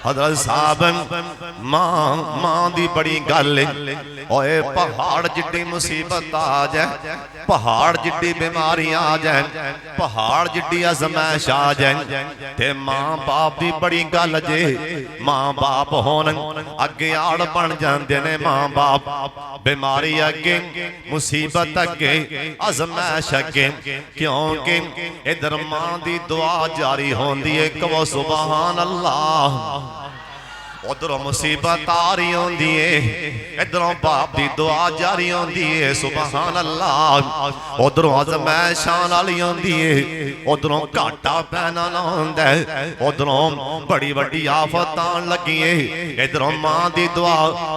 हजरत साहब मां दी बड़ी गल ओए पहाड़ जिड्डी मुसीबत आ जाए, पहाड़ जिड्डी बीमारी आ जाए, पहाड़ जिड्डी अजमैश आ जाए ते मां बाप दी बड़ी गल जे। मां बाप होन अगे आड़ बन जाते ने, मां बाप बीमारी अगे, मुसीबत अगे, अजमैश अगे, क्योंकि इधर मां दी दुआ जारी होंदी है। कहो सुभान अल्लाह। उधरों मुसीबत आ रही होंदी है, इधरों बाप दी दुआ जारी होंदी है, सुभान अल्लाह। उधरों अज़मैश आने वाली होंदी है, उधरों घाटा पैना ना होंदा है, उधरों बड़ी बड़ी आफत आन लगी है, इधरों मां दी दुआ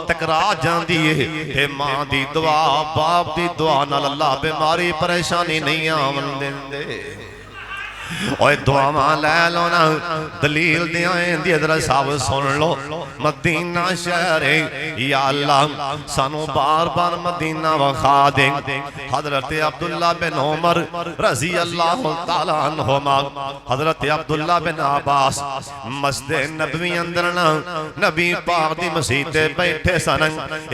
टकरा जाती है। ते मां दी दुआ बाप दी दुआ नाल अल्लाह बीमारी परेशानी नहीं आवन देंदे। ओए दुआवां लै लो ना, दलील दियां इधर सब सुन लो। मदीना शहर या अल्लाह सानू बार बार मदीना वखा दे। हजरत अब्दुल्ला बिन उमर रजी अल्लाह तआला अन्हुमा, हजरत अब्दुल्ला बिन अब्बास मस्जिद नबवी अंदर ना नबी पाक दी मसीत ते बैठे सन।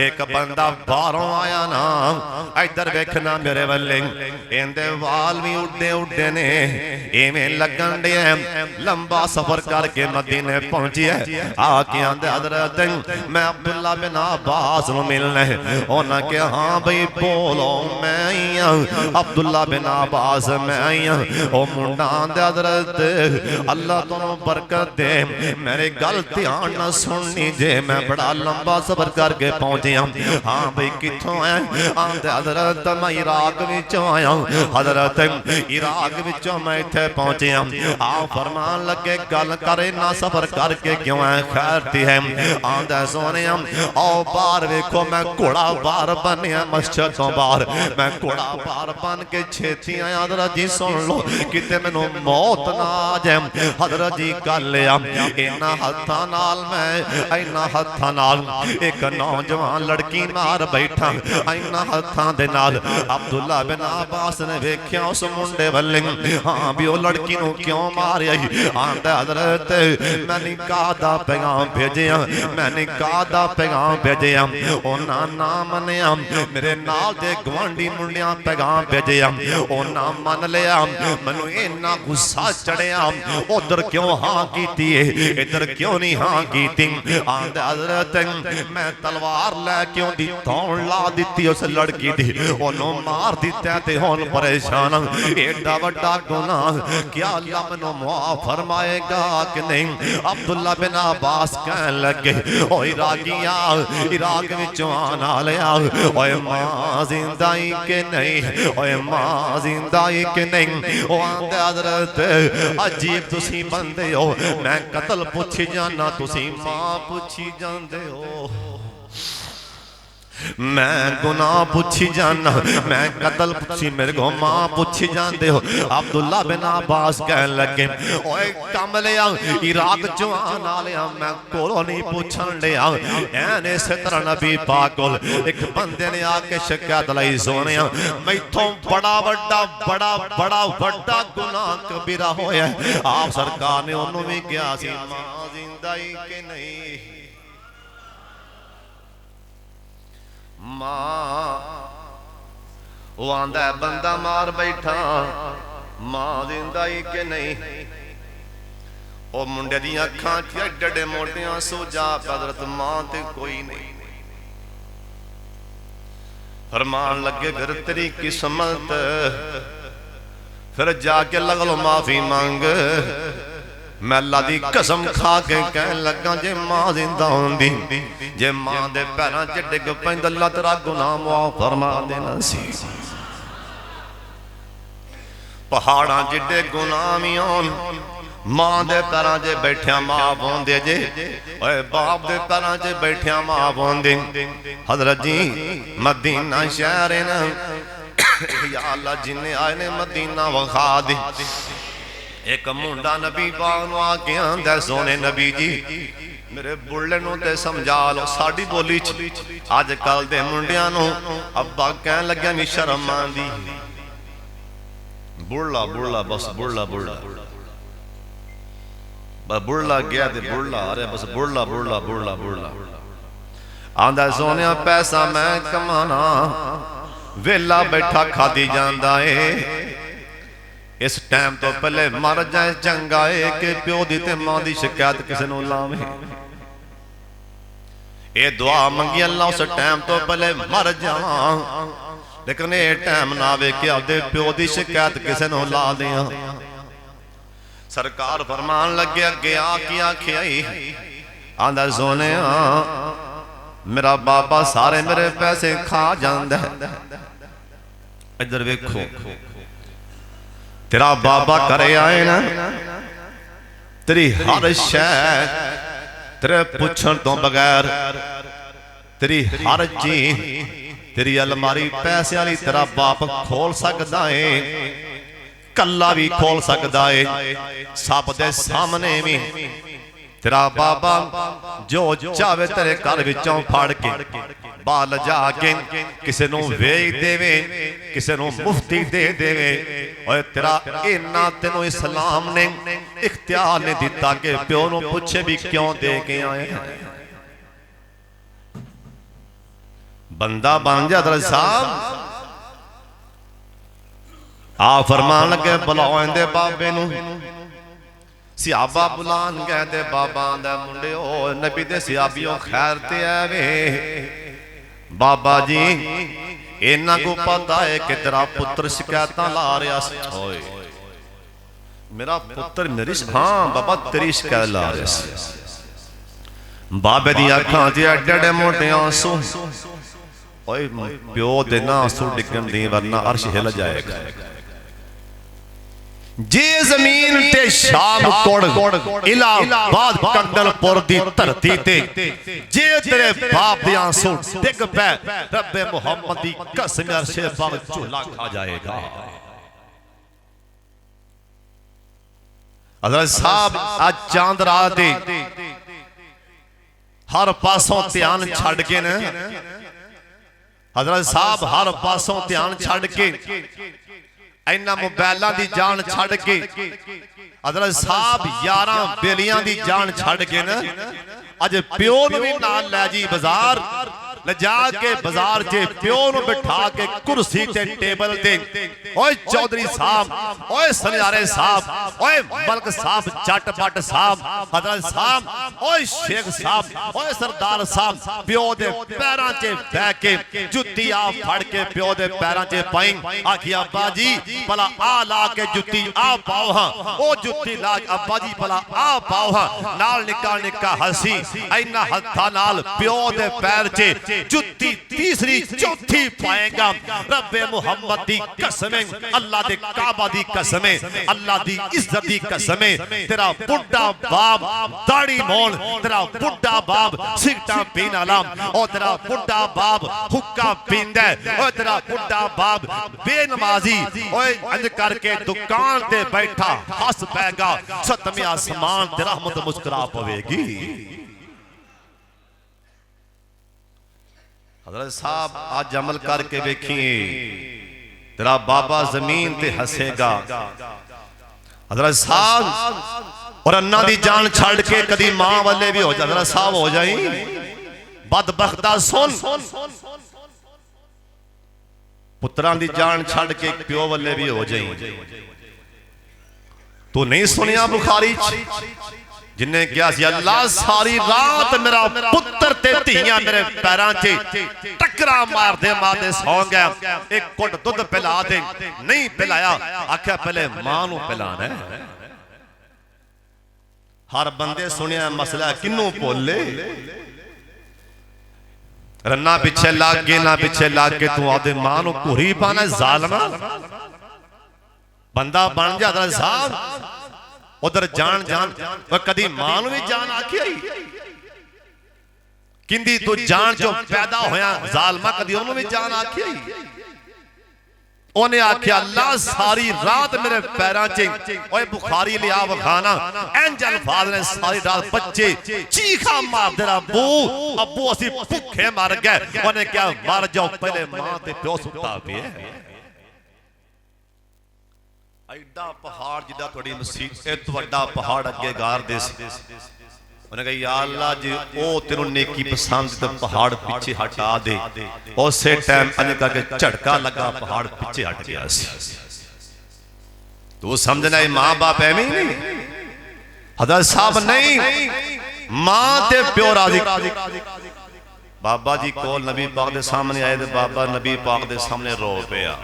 एक बंदा बाहरों आया ना, इधर देखना मेरे वल्ले, इंदे वाल भी उड़े उड़े ने, इवें लगन दे लंबा सफर करके मदीने पहुंची है। आके आंदे हजरत मैं अब्दुल्ला बिन अब्बास नु मिलने। उन्हें कहा हाँ भाई बोलो मैं आई हूं। अब्दुल्ला बिन अब्बास मैं आई हूं। ओ मुंडा आंदे हजरत अल्लाह तुहानू बरकत दे, मेरे गल ध्यान ना सुननी जे, मैं बड़ा लंबा सफर करके पहुंचे हूं। हाँ भाई कित्थों आए? आंदे हजरत मैं इराक विचों आया हूं। हजरत इराक विचों मैं इत्थे पहुंचे हूं। आ फरमान लगे गल करे ना सफर करके क्यों है? खैर ती है। आंदा सोने आओ बाहर वेखो, मैं घोड़ा बाहर बनया मस्जिद तो बाहर, मैं घोड़ा बाहर बन के छेती आया। हजरत जी सुन लो किते मैनू मौत ना आ जाए। हजरत जी गल इन्ना हत्थां नाल मैं इन्ना हत्थां नाल एक नौजवान लड़की मार बैठा, इन्ना हत्थां दे नाल। अब्दुल्ला बिन अब्बास ने वेख्या उस मुंडे वल्ले, हाँ भी वो लड़की नू क्यों मारिया? आंदा हजरत मैं निकाह दा पैगाम भेजिया, मैं निकाह दा पैगाम भेजिया, उन्हां ना मनिया। मेरे नाल दे गवांडी मुंडियां पैगाम भेजिया, उन्हां मन लिया। मैनू इन्ना गुस्सा चढ़िया, उधर क्यों हाँ कीती है, इधर क्यों नहीं हाँ कीती? आंदा हजरत मैं तलवार लैके उहदी धौण ला दित्ती उस लड़की दी, उन्हों मार दिता ते हुण परेशान। एडा वड्डा गुनाह क्या अल्लाह मैनू मुआफ फरमाएगा कि नहीं? अब्दुल्ला बिन अब्बास कहन लगे ओ इराकिया, इराक विचों आना लिया, ओए मां जिंदा ही के नहीं, ओए मां जिंदा ही के नहीं? ओ आंदे हजरत अजीब तुसी बंदे हो, मैं कतल पुछी जाना तुसी मां पुछी जांदे हो, मैं गुनाह पूछी जाना, मैं कतल पूछी मेरे को मां पूछी जाते हो। अब्दुल्ला बिन अब्बास कहन लगे ओए कम लिया इराक चो आना लिया, मैं कोलों नहीं पूछन लिया। ऐन इस तरह नबी पाक कोल एक बंदे ने आके शिकायत लाई, सोने मैथों बड़ा वड्डा गुनाह कबीरा होया। आप सरकार ने उन्होंने भी कहा सी मां जिंदा ही के नहीं? मां वो आंदा बंदा मार बैठा, मां जिंदा ही के नहीं? ओ मुंडे दी अखां च एडे मोटियां सोजा, हजरत मां ते कोई नहीं। फरमान लगे फिर तेरी किस्मत, फिर जाके लग लो माफी मांग। मैं अल्लाह दी कसम खा के कह लगा जे मां जिंदा होंदी, जे मां दे पैरां च डिग पैंदा अल्लाह तेरा गुनाह माफ फरमा देना सी। पहाड़ां जिड्डे गुनाह भी होन, मां दे पैरां च बैठिया माफ होंदे जे, ओए बाप दे पैरां च बैठिया माफ होंदे। हजरत जी मदीना शहर है ना, या अल्लाह जिन्ने आए ने मदीना वखा दे। एक मुंडा नबी पाक नूं आके आंदा सोने नबी जी मेरे बुढ़े नूं ते समझा लो, साडी बोली च अज कल दे मुंडियां नूं अब्बा कहन लग्या भी शर्म आंदी। बुढ़ला बुढ़ला बस बुढ़ला बुढ़ला बस बुढ़ला गया ते बुढ़ला आ रहा, बस बुढ़ला बुढ़ला बुढ़ला बुढ़ला आंदा सोने पैसा मैं कमाना वेला बैठा खादी जांदा है। इस टाइम तो पहले मर जाए चंगा है कि प्यो दी ते मां दी शिकायत किसी नूं लावे। ये दुआ मंगी अल्लाह उस टाइम तो पहले मर जावा, लेकिन ये टाइम ना आवे कि आपदे प्यो दी शिकायत किसी नूं ला दियां। सरकार फरमान लगे अगे आके आखिया आंदा सोने मेरा बाबा सारे मेरे पैसे खा जांदा है। इधर वेखो तेरा बाबा करे आए ना, तेरी हर शय तेरे पुछण तो बगैर, तेरी हर चीज तेरी अलमारी पैसे वाली तेरा बाप खोल सकता है, कला भी खोल सकता है, सब दे सामने भी तेरा बाबा जो चाहे तेरे घर विचों फाड़ के बाल जाके किसी नूं वेच देवे, किसी नूं मुफ्ती दे देवे। और तेरा इन्ना तेनों इस्लाम ने इख्तियार ने दिता कि प्यो नूं पुछे भी क्यों दे के आए। बंदा बन जा दर साहब आ फरमान लगे बुलाओ इंदे बाबे नूं। सियाबा बुलान गए दे बाबा आंदा मुंडे ओ नबी दे सियाबियों खैर ते आवे। बाबा जी इन्ना को पता है कि तेरा पुत्र शिकायत ला रहा सी। मेरा पुत्र मेरी हाँ बाबा तेरी शिकायत ला रहा सी। बाबे दी अखां च एडे एडे मोटे आंसू। ओए प्यो दे ना आंसू डिगण दी वरना अर्श हिल जाएगा। जे जमीन ते शाम कोड़ इलाहाबाद कंडलपुर दी धरती ते जे तेरे बाप दे आंसू डिग पे रब्बे मुहम्मद दी कसम अर्शे पाक झूला खा जाएगा। हज़रत साहब आज चांद रात दे हर पासों ध्यान छड़ के न, हज़रत साहब हर पासों ध्यान छड़ के इन्ना मोबाइलों की जान छड़ के हज़रत साहब 11 बेलियां की जान छड़ के न अज प्यो भी नाल लै जी बाजार ले जाके बाजार च प्यो बिठा के कुर्सी ते टेबल ते ओए चौधरी साहब ओए सनियारे साहब ओए मलक साहब जट बट साहब हज़रत साहब ओए शेख साहब ओए सरदार साहब प्यो दे पैरां च बैठ के जुत्ती आ फड़ के प्यो दे पैरां च पाई आखिया अब्बा जी भला आ ला के जुत्ती आ पाओ हां ओ जुत्ती ला अब्बा जी भला आ पाओ हां नाल निक्का निक्का हसी इन्ना हत्था नाल प्यो दे पैर च जुत्ती तीसरी चौथी पाएगा। रब्बे मुहम्मद दी कसम अल्लाह दे काबा दी कसम अल्लाह दी इज्जत दी कसम तेरा बुढ़ा बाप दाढ़ी मोल तेरा बुढ़ा बाप सिगटा पीन वाला और तेरा बुढ़ा बाप हुक्का पींदा और तेरा बुढ़ा बाप बेनमाजी ओए अंज करके दुकान ते बैठा हंस पैगा सतवें आसमान ते रहमत मुस्कुरा पवेगी। हज़रत साहब आज अमल करके देखिए तेरा बाबा जमीन ते हसेगा। हज़रत साहब और अन्ना दी जान छड़ के कदी मां वाले भी हो जा हज़रत साहब हो जाई बदबख्ता सुन पुत्रां दी जान छड़ के प्यो वाले भी हो जाई। तू नहीं सुनिया बुखारी जिन्हें क्या अल्लाह सारी रात मेरा पुत्र ते धीयां मेरे पैरां च टकरा मारदे मारदे सौ गया एक घुट दुध पिला दे नहीं पिलाया आख्या पहले मां नूं पिलाना है। हर बंदे सुनिया मसला किनू बोले रन्ना पिछे लाग के ना पिछे लाग के तू आदे मां नूं घूरी पाना जालमा बंदा बन जा साहब उधर जान जान कदी मां भी जान आखी आई किंदी तू जान जो पैदा होया जालमा कदी उन्होंने भी जान आखी आई। उन्हें आख्या अल्लाह सारी रात मेरे पैरां च ओए बुखारी लिया वखाना इंज अल्फाज ने सारी रात बच्चे चीखा मारदे अब्बू अब्बू असी भुखे मर गए। उन्हें क्या मर जाओ पहले मां ते प्यो सुता पे ਐਡਾ ਪਹਾੜ ਜਿੱਡਾ ਤੁਹਾਡੀ ਮਸੀਤ ਇਹ ਤੋਂ ਵੱਡਾ ਪਹਾੜ ਅੱਗੇ ਗਾਰਦੇ ਸੀ। ਉਹਨੇ ਕਿਹਾ ਯਾ ਅੱਲਾ ਜੀ ਉਹ ਤੈਨੂੰ ਨੇਕੀ ਪਸੰਦ ਤੇ ਪਹਾੜ ਪਿੱਛੇ ਹਟਾ ਦੇ। ਉਸੇ ਟਾਈਮ ਅੰਜ ਕਰਕੇ ਝਟਕਾ ਲੱਗਾ, ਪਹਾੜ ਪਿੱਛੇ ਹਟ ਗਿਆ ਸੀ। ਤੂੰ ਸਮਝਣਾ ਇਹ ਮਾਂ ਬਾਪ ਐਵੇਂ ਨਹੀਂ, ਹਜ਼ਰਤ ਸਾਹਿਬ ਨਹੀਂ, ਮਾਂ ਤੇ ਪਿਓ ਰਾਜ਼ੀ। ਬਾਬਾ ਜੀ ਕੋਲ ਨਬੀ ਪਾਕ ਦੇ ਸਾਹਮਣੇ ਆਏ ਤੇ ਬਾਬਾ ਨਬੀ ਪਾਕ ਦੇ ਸਾਹਮਣੇ ਰੋ ਪਿਆ।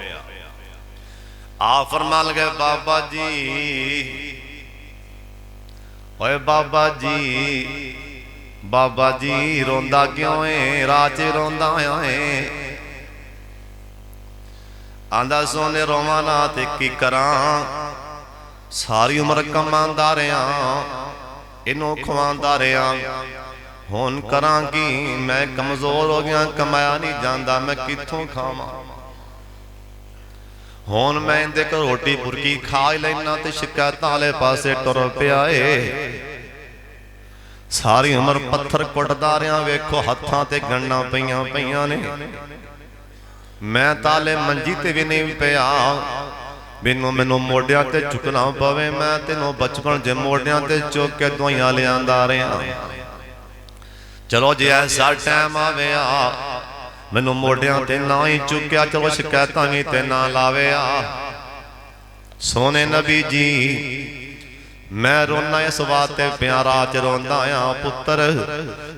ਆ ਫਰਮਾਨ ਲਗੇ ਬਾਬਾ ਜੀ, ਓਏ ਬਾਬਾ ਜੀ, ਬਾਬਾ ਜੀ ਰੋਂਦਾ ਕਿਉਂ ਏ, ਰਾਤ ਰੋਂਦਾ ਏ। ਆਂਦਾ ਸੋਨੇ ਰੋਵਾਂ ਨਾ ਤੇ ਕੀ ਕਰਾਂ, ਸਾਰੀ ਉਮਰ ਕਮਾਂਦਾ ਰਿਆਂ, ਇਹਨੂੰ ਖਵਾਂਦਾ ਰਿਆਂ, ਹੁਣ ਕਰਾਂ ਕੀ, ਮੈਂ ਕਮਜ਼ੋਰ ਹੋ ਗਿਆ, ਕਮਾਇਆ ਨਹੀਂ ਜਾਂਦਾ, ਮੈਂ ਕਿੱਥੋਂ ਖਾਵਾਂ। ਹੁਣ ਮੈਂ ਇਹਦੇ ਕੋਲ ਰੋਟੀ ਬੁਰਕੀ ਖਾ ਲੈਣਾ ਤੇ ਸ਼ਿਕਾਇਤਾਂ ਵਾਲੇ ਪਾਸੇ ਟੁਰ ਪਿਆ ਏ। ਸਾਰੀ ਉਮਰ ਪੱਥਰ ਕੁੱਟਦਾ ਰਿਹਾ, ਵੇਖੋ ਹੱਥਾਂ ਤੇ ਗੰਢਾਂ ਪਈਆਂ ਨੇ, ਮੈਂ ਤਾਲੇ ਮੰਜੀ ਤੇ ਵੀ ਨਹੀਂ ਪਿਆ, ਮੈਨੂੰ ਮੋਢਿਆਂ ਤੇ ਝੁਕਣਾ ਪਵੇ। ਮੈਂ ਤੈਨੂੰ ਬਚਪਨ ਜੇ ਮੋਢਿਆਂ ਤੇ ਚੁੱਕ ਕੇ ਦਵਾਈਆਂ ਲਿਆਂਦਾ ਰਿਹਾ। ਚਲੋ ਜੇ ਐਸਾ ਟਾਈਮ ਆਵੇ ਮੈਨੂੰ ਮੋਢਿਆਂ ਤੇ ਨਾ ਹੀ ਚੁੱਕਿਆ, ਚਲੋ ਸ਼ਿਕਾਇਤਾਂ ਵੀ ਤੇ ਨਾ ਲਾਵੇ। ਸੋਨੇ ਨਬੀ ਜੀ ਮੈਂ ਰੋਣਾ ਇਸ ਵਾਸਤੇ ਪਿਆਰਾ ਚ ਰੋਂਦਾ ਆ ਪੁੱਤਰ,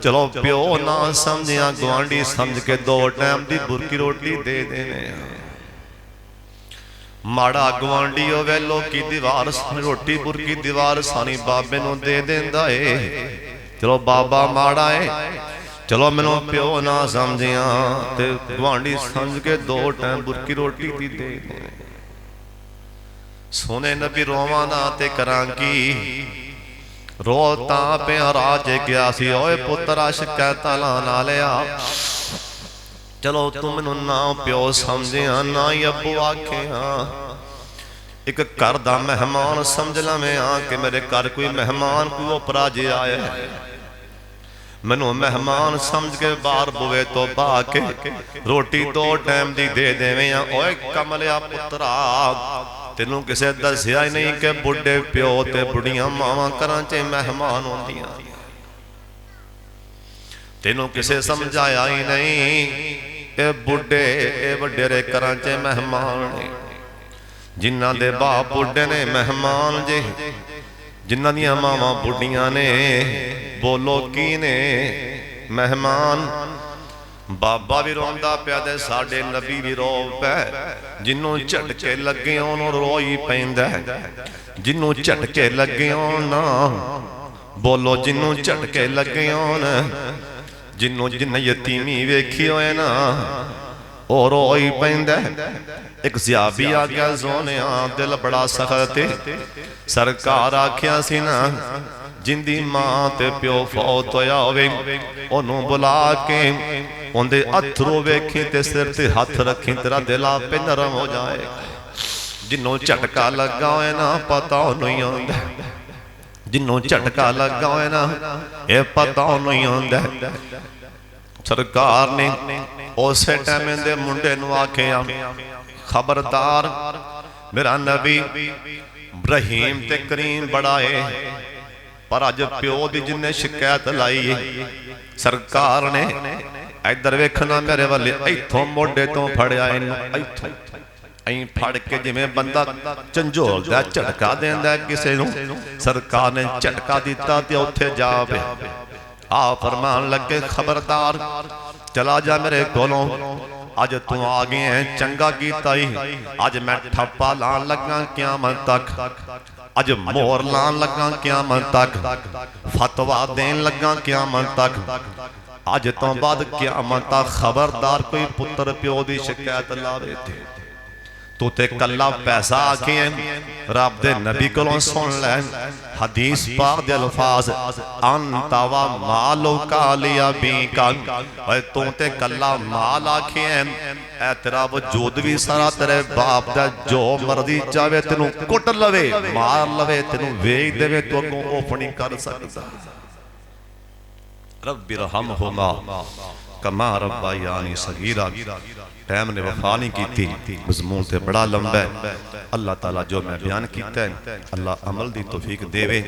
ਚਲੋ ਪਿਓ ਨਾ ਸਮਝਿਆ ਗਵਾਂਢੀ ਸਮਝ ਕੇ 2 ਟਾਈਮ ਦੀ ਬੁਰਕੀ ਰੋਟੀ ਦੇ ਦੇਣੇ। ਮਾੜਾ ਗਵਾਂਢੀ ਹੋਵੇ ਲੋਕੀ ਦੀਵਾਰ ਰੋਟੀ ਬੁਰਕੀ ਦੀਵਾਰ ਸਾਨੀ ਬਾਬੇ ਨੂੰ ਦੇ ਦਿੰਦਾ ਏ। ਚਲੋ ਬਾਬਾ ਮਾੜਾ ਏ, ਚਲੋ ਮੈਨੂੰ ਪਿਓ ਨਾ ਸਮਝਿਆ ਤੇ ਗਵਾਂਢੀ ਸਮਝ ਕੇ 2 ਟਾਈਮ ਬੁਰਕੀ ਰੋਟੀ ਦੀ ਦੇ ਦੇ। ਸੋਨੇ ਨਬੀ ਰੋਵਾਂ ਨਾ ਤੇ ਕਰਾਂ ਕੀ, ਰੋ ਤਾਂ ਪਿਆ ਰਾਜ ਗਿਆ ਸੀ। ਓਏ ਪੁੱਤਰਾ ਸ਼ਿਕਾਇਤਾਂ ਲਾ ਲਿਆ, ਚਲੋ ਤੂੰ ਮੈਨੂੰ ਨਾ ਪਿਓ ਸਮਝਿਆ ਨਾ ਹੀ ਅੱਬੂ ਆਖਿਆ, ਇੱਕ ਘਰ ਦਾ ਮਹਿਮਾਨ ਸਮਝ ਲਵੇਂ ਆ ਕਿ ਮੇਰੇ ਘਰ ਕੋਈ ਮਹਿਮਾਨ ਕੋਈ ਉਪਰਾ ਜੇ ਆਇਆ, ਮੈਨੂੰ ਮਹਿਮਾਨ ਸਮਝ ਕੇ ਬਾਹਰ ਬੂਵੇ ਤੋਂ ਪਾ ਕੇ ਰੋਟੀ 2 ਟਾਈਮ ਦੀ ਦੇ ਦੇਵੇਂ। ਓਏ ਕਮਲਿਆ ਪੁੱਤਰਾ ਤੈਨੂੰ ਕਿਸੇ ਦੱਸਿਆ ਹੀ ਨਹੀਂ ਕਿ ਬੁੱਢੇ ਪਿਓ ਤੇ ਬੁੱਢੀਆਂ ਮਾਵਾਂ ਘਰਾਂ 'ਚ ਮਹਿਮਾਨ ਹੁੰਦੀਆਂ, ਤੈਨੂੰ ਕਿਸੇ ਸਮਝਾਇਆ ਹੀ ਨਹੀਂ ਇਹ ਬੁੱਢੇ ਇਹ ਵੱਡੇਰੇ ਘਰਾਂ 'ਚ ਮਹਿਮਾਨ ਨੇ, ਜਿਨ੍ਹਾਂ ਦੇ ਬਾਪ ਬੁੱਢੇ ਨੇ ਮਹਿਮਾਨ ਜੇ, ਜਿਨ੍ਹਾਂ ਦੀਆਂ ਮਾਵਾਂ ਬੁੱਢੀਆਂ ਨੇ ਬੋਲੋ ਕੀ ਨੇ ਮਹਿਮਾਨ। ਬਾਬਾ ਵੀ ਰੋਂਦਾ ਪਿਆ ਤੇ ਸਾਡੇ ਨਬੀ ਵੀ ਰੋ ਪੈ, ਜਿਹਨੂੰ ਝਟਕੇ ਲੱਗੇ ਉਹਨੂੰ ਰੋ ਹੀ ਪੈਂਦਾ, ਜਿਹਨੂੰ ਝਟਕੇ ਲੱਗੇ ਨਾ ਬੋਲੋ, ਜਿਹਨੂੰ ਝਟਕੇ ਲੱਗੇ ਹੋਣ, ਜਿਹਨੂੰ ਜਿੰਨ ਯਤੀਮੀ ਵੇਖੀ ਹੋਏ ਨਾ ਉਹ ਰੋ ਹੀ ਪੈਂਦਾ। ਇੱਕ ਸਿਆਬੀ ਆ ਗਿਆ ਸੋਹਣਿਆ ਦਿਲ ਬੜਾ ਸਖਤ ਤੇ ਸਰਕਾਰ ਆਖਿਆ ਸੀ ਨਾ ਜਿੰਦੀ ਮਾਂ ਤੇ ਪਿਓ ਫੌਤ ਹੋਇਆ ਹੋਵੇ ਉਹਨੂੰ ਬੁਲਾ ਕੇ ਉਹਦੇ ਅਥਰੂ ਵੇਖੀ ਤੇ ਸਿਰ ਤੇ ਹੱਥ ਰੱਖੀ, ਤੇਰਾ ਦਿਲ ਆਪੇ ਨਰਮ ਹੋ ਜਾਏ। ਜਿੰਨੂੰ ਝਟਕਾ ਲੱਗਾ ਹੋਏ ਨਾ ਪਤਾ ਉਹਨੂੰ ਹੀ ਆਉਂਦਾ, ਜਿੰਨੂੰ ਝਟਕਾ ਲੱਗਾ ਹੋਏ ਨਾ ਇਹ ਪਤਾ ਉਹਨੂੰ ਹੀ ਆਉਂਦਾ। ਸਰਕਾਰ ਨੇ ਉਸੇ ਟਾਈਮ ਦੇ ਮੁੰਡੇ ਨੂੰ ਆਖਿਆ ਖਬਰਦਾਰ ਮੇਰਾ ਨਬੀ ਇਬਰਾਹੀਮ ਤੇ ਕਰੀਮ ਬੜਾ ਏ, ਪਰ ਅੱਜ ਪਿਓ ਦੀ ਜਿੰਨੇ ਸ਼ਿਕਾਇਤ ਲਾਈ ਸਰਕਾਰ ਨੇ ਇੱਧਰ ਵੇਖਣਾ ਮੇਰੇ ਵੱਲ, ਇੱਥੋਂ ਮੋਢੇ ਤੋਂ ਫੜਿਆ ਇਹਨੂੰ, ਇੱਥੋਂ ਐਂ ਫੜ ਕੇ ਜਿਵੇਂ ਬੰਦਾ ਝੰਜੋਲਦਾ ਝਟਕਾ ਦਿੰਦਾ ਕਿਸੇ ਨੂੰ, ਸਰਕਾਰ ਨੇ ਝਟਕਾ ਦਿੱਤਾ ਤੇ ਉੱਥੇ ਜਾ ਪਿਆ। ਆ ਫਰਮਾਨ ਲੱਗੇ ਖਬਰਦਾਰ ਚਲਾ ਜਾ ਮੇਰੇ ਕੋਲੋਂ, ਅੱਜ ਤੂੰ ਆ ਗਿਆ ਚੰਗਾ ਕੀਤਾ ਹੀ, ਅੱਜ ਮੈਂ ਠੱਪਾ ਲਾਣ ਲੱਗਾ ਕਿਆਮਤ ਤੱਕ, ਅੱਜ ਮੋਹਰ ਲਾਣ ਲੱਗਾ ਕਿਆਮਤ ਤੱਕ, ਫਤਵਾ ਦੇਣ ਲੱਗਾ ਕਿਆਮਤ ਤੱਕ, ਅੱਜ ਤੋਂ ਬਾਅਦ ਕਿਆਮਤ ਤੱਕ ਖਬਰਦਾਰ ਕੋਈ ਪੁੱਤਰ ਪਿਓ ਦੀ ਸ਼ਿਕਾਇਤ ਲਾਵੇ ਤੇ ਤੂੰ ਤੇ ਕੱਲਾ ਪੈਸਾ ਆਖੇ ਰੱਬ ਦੇ ਨਬੀ ਕੋਲੋਂ ਸੁਣ ਲੈ ਹਦੀਸ ਪਾਕ ਦੇ ਅਲਫਾਜ਼ ਅੰਤਾ ਵਾ ਮਾਲੋ ਕਾਲਿਆ ਬੀ ਕੰ, ਓਏ ਤੂੰ ਤੇ ਕੱਲਾ ਮਾਲ ਆਖੇ ਐ ਤੇਰਾ ਵਜੂਦ ਵੀ ਸਾਰਾ ਤੇਰੇ ਬਾਪ ਦਾ, ਜੋ ਮਰਜ਼ੀ ਚਾਵੇ ਤੈਨੂੰ ਕੁੱਟ ਲਵੇ ਮਾਰ ਲਵੇ ਤੈਨੂੰ ਵੇਚ ਦੇਵੇ ਤੂੰ ਅੱਗੋਂ ਉਹ ਨਹੀਂ ਕਰ ਸਕਦਾ। रब्बि रहमहुमा कमा रब्बायानी सगीरा। टाइम ने वफा नहीं की, मज़मून ते बड़ा लंबा है। अल्लाह ताला जो मैं बयान किया है, अल्लाह अमल दी तौफीक देवे।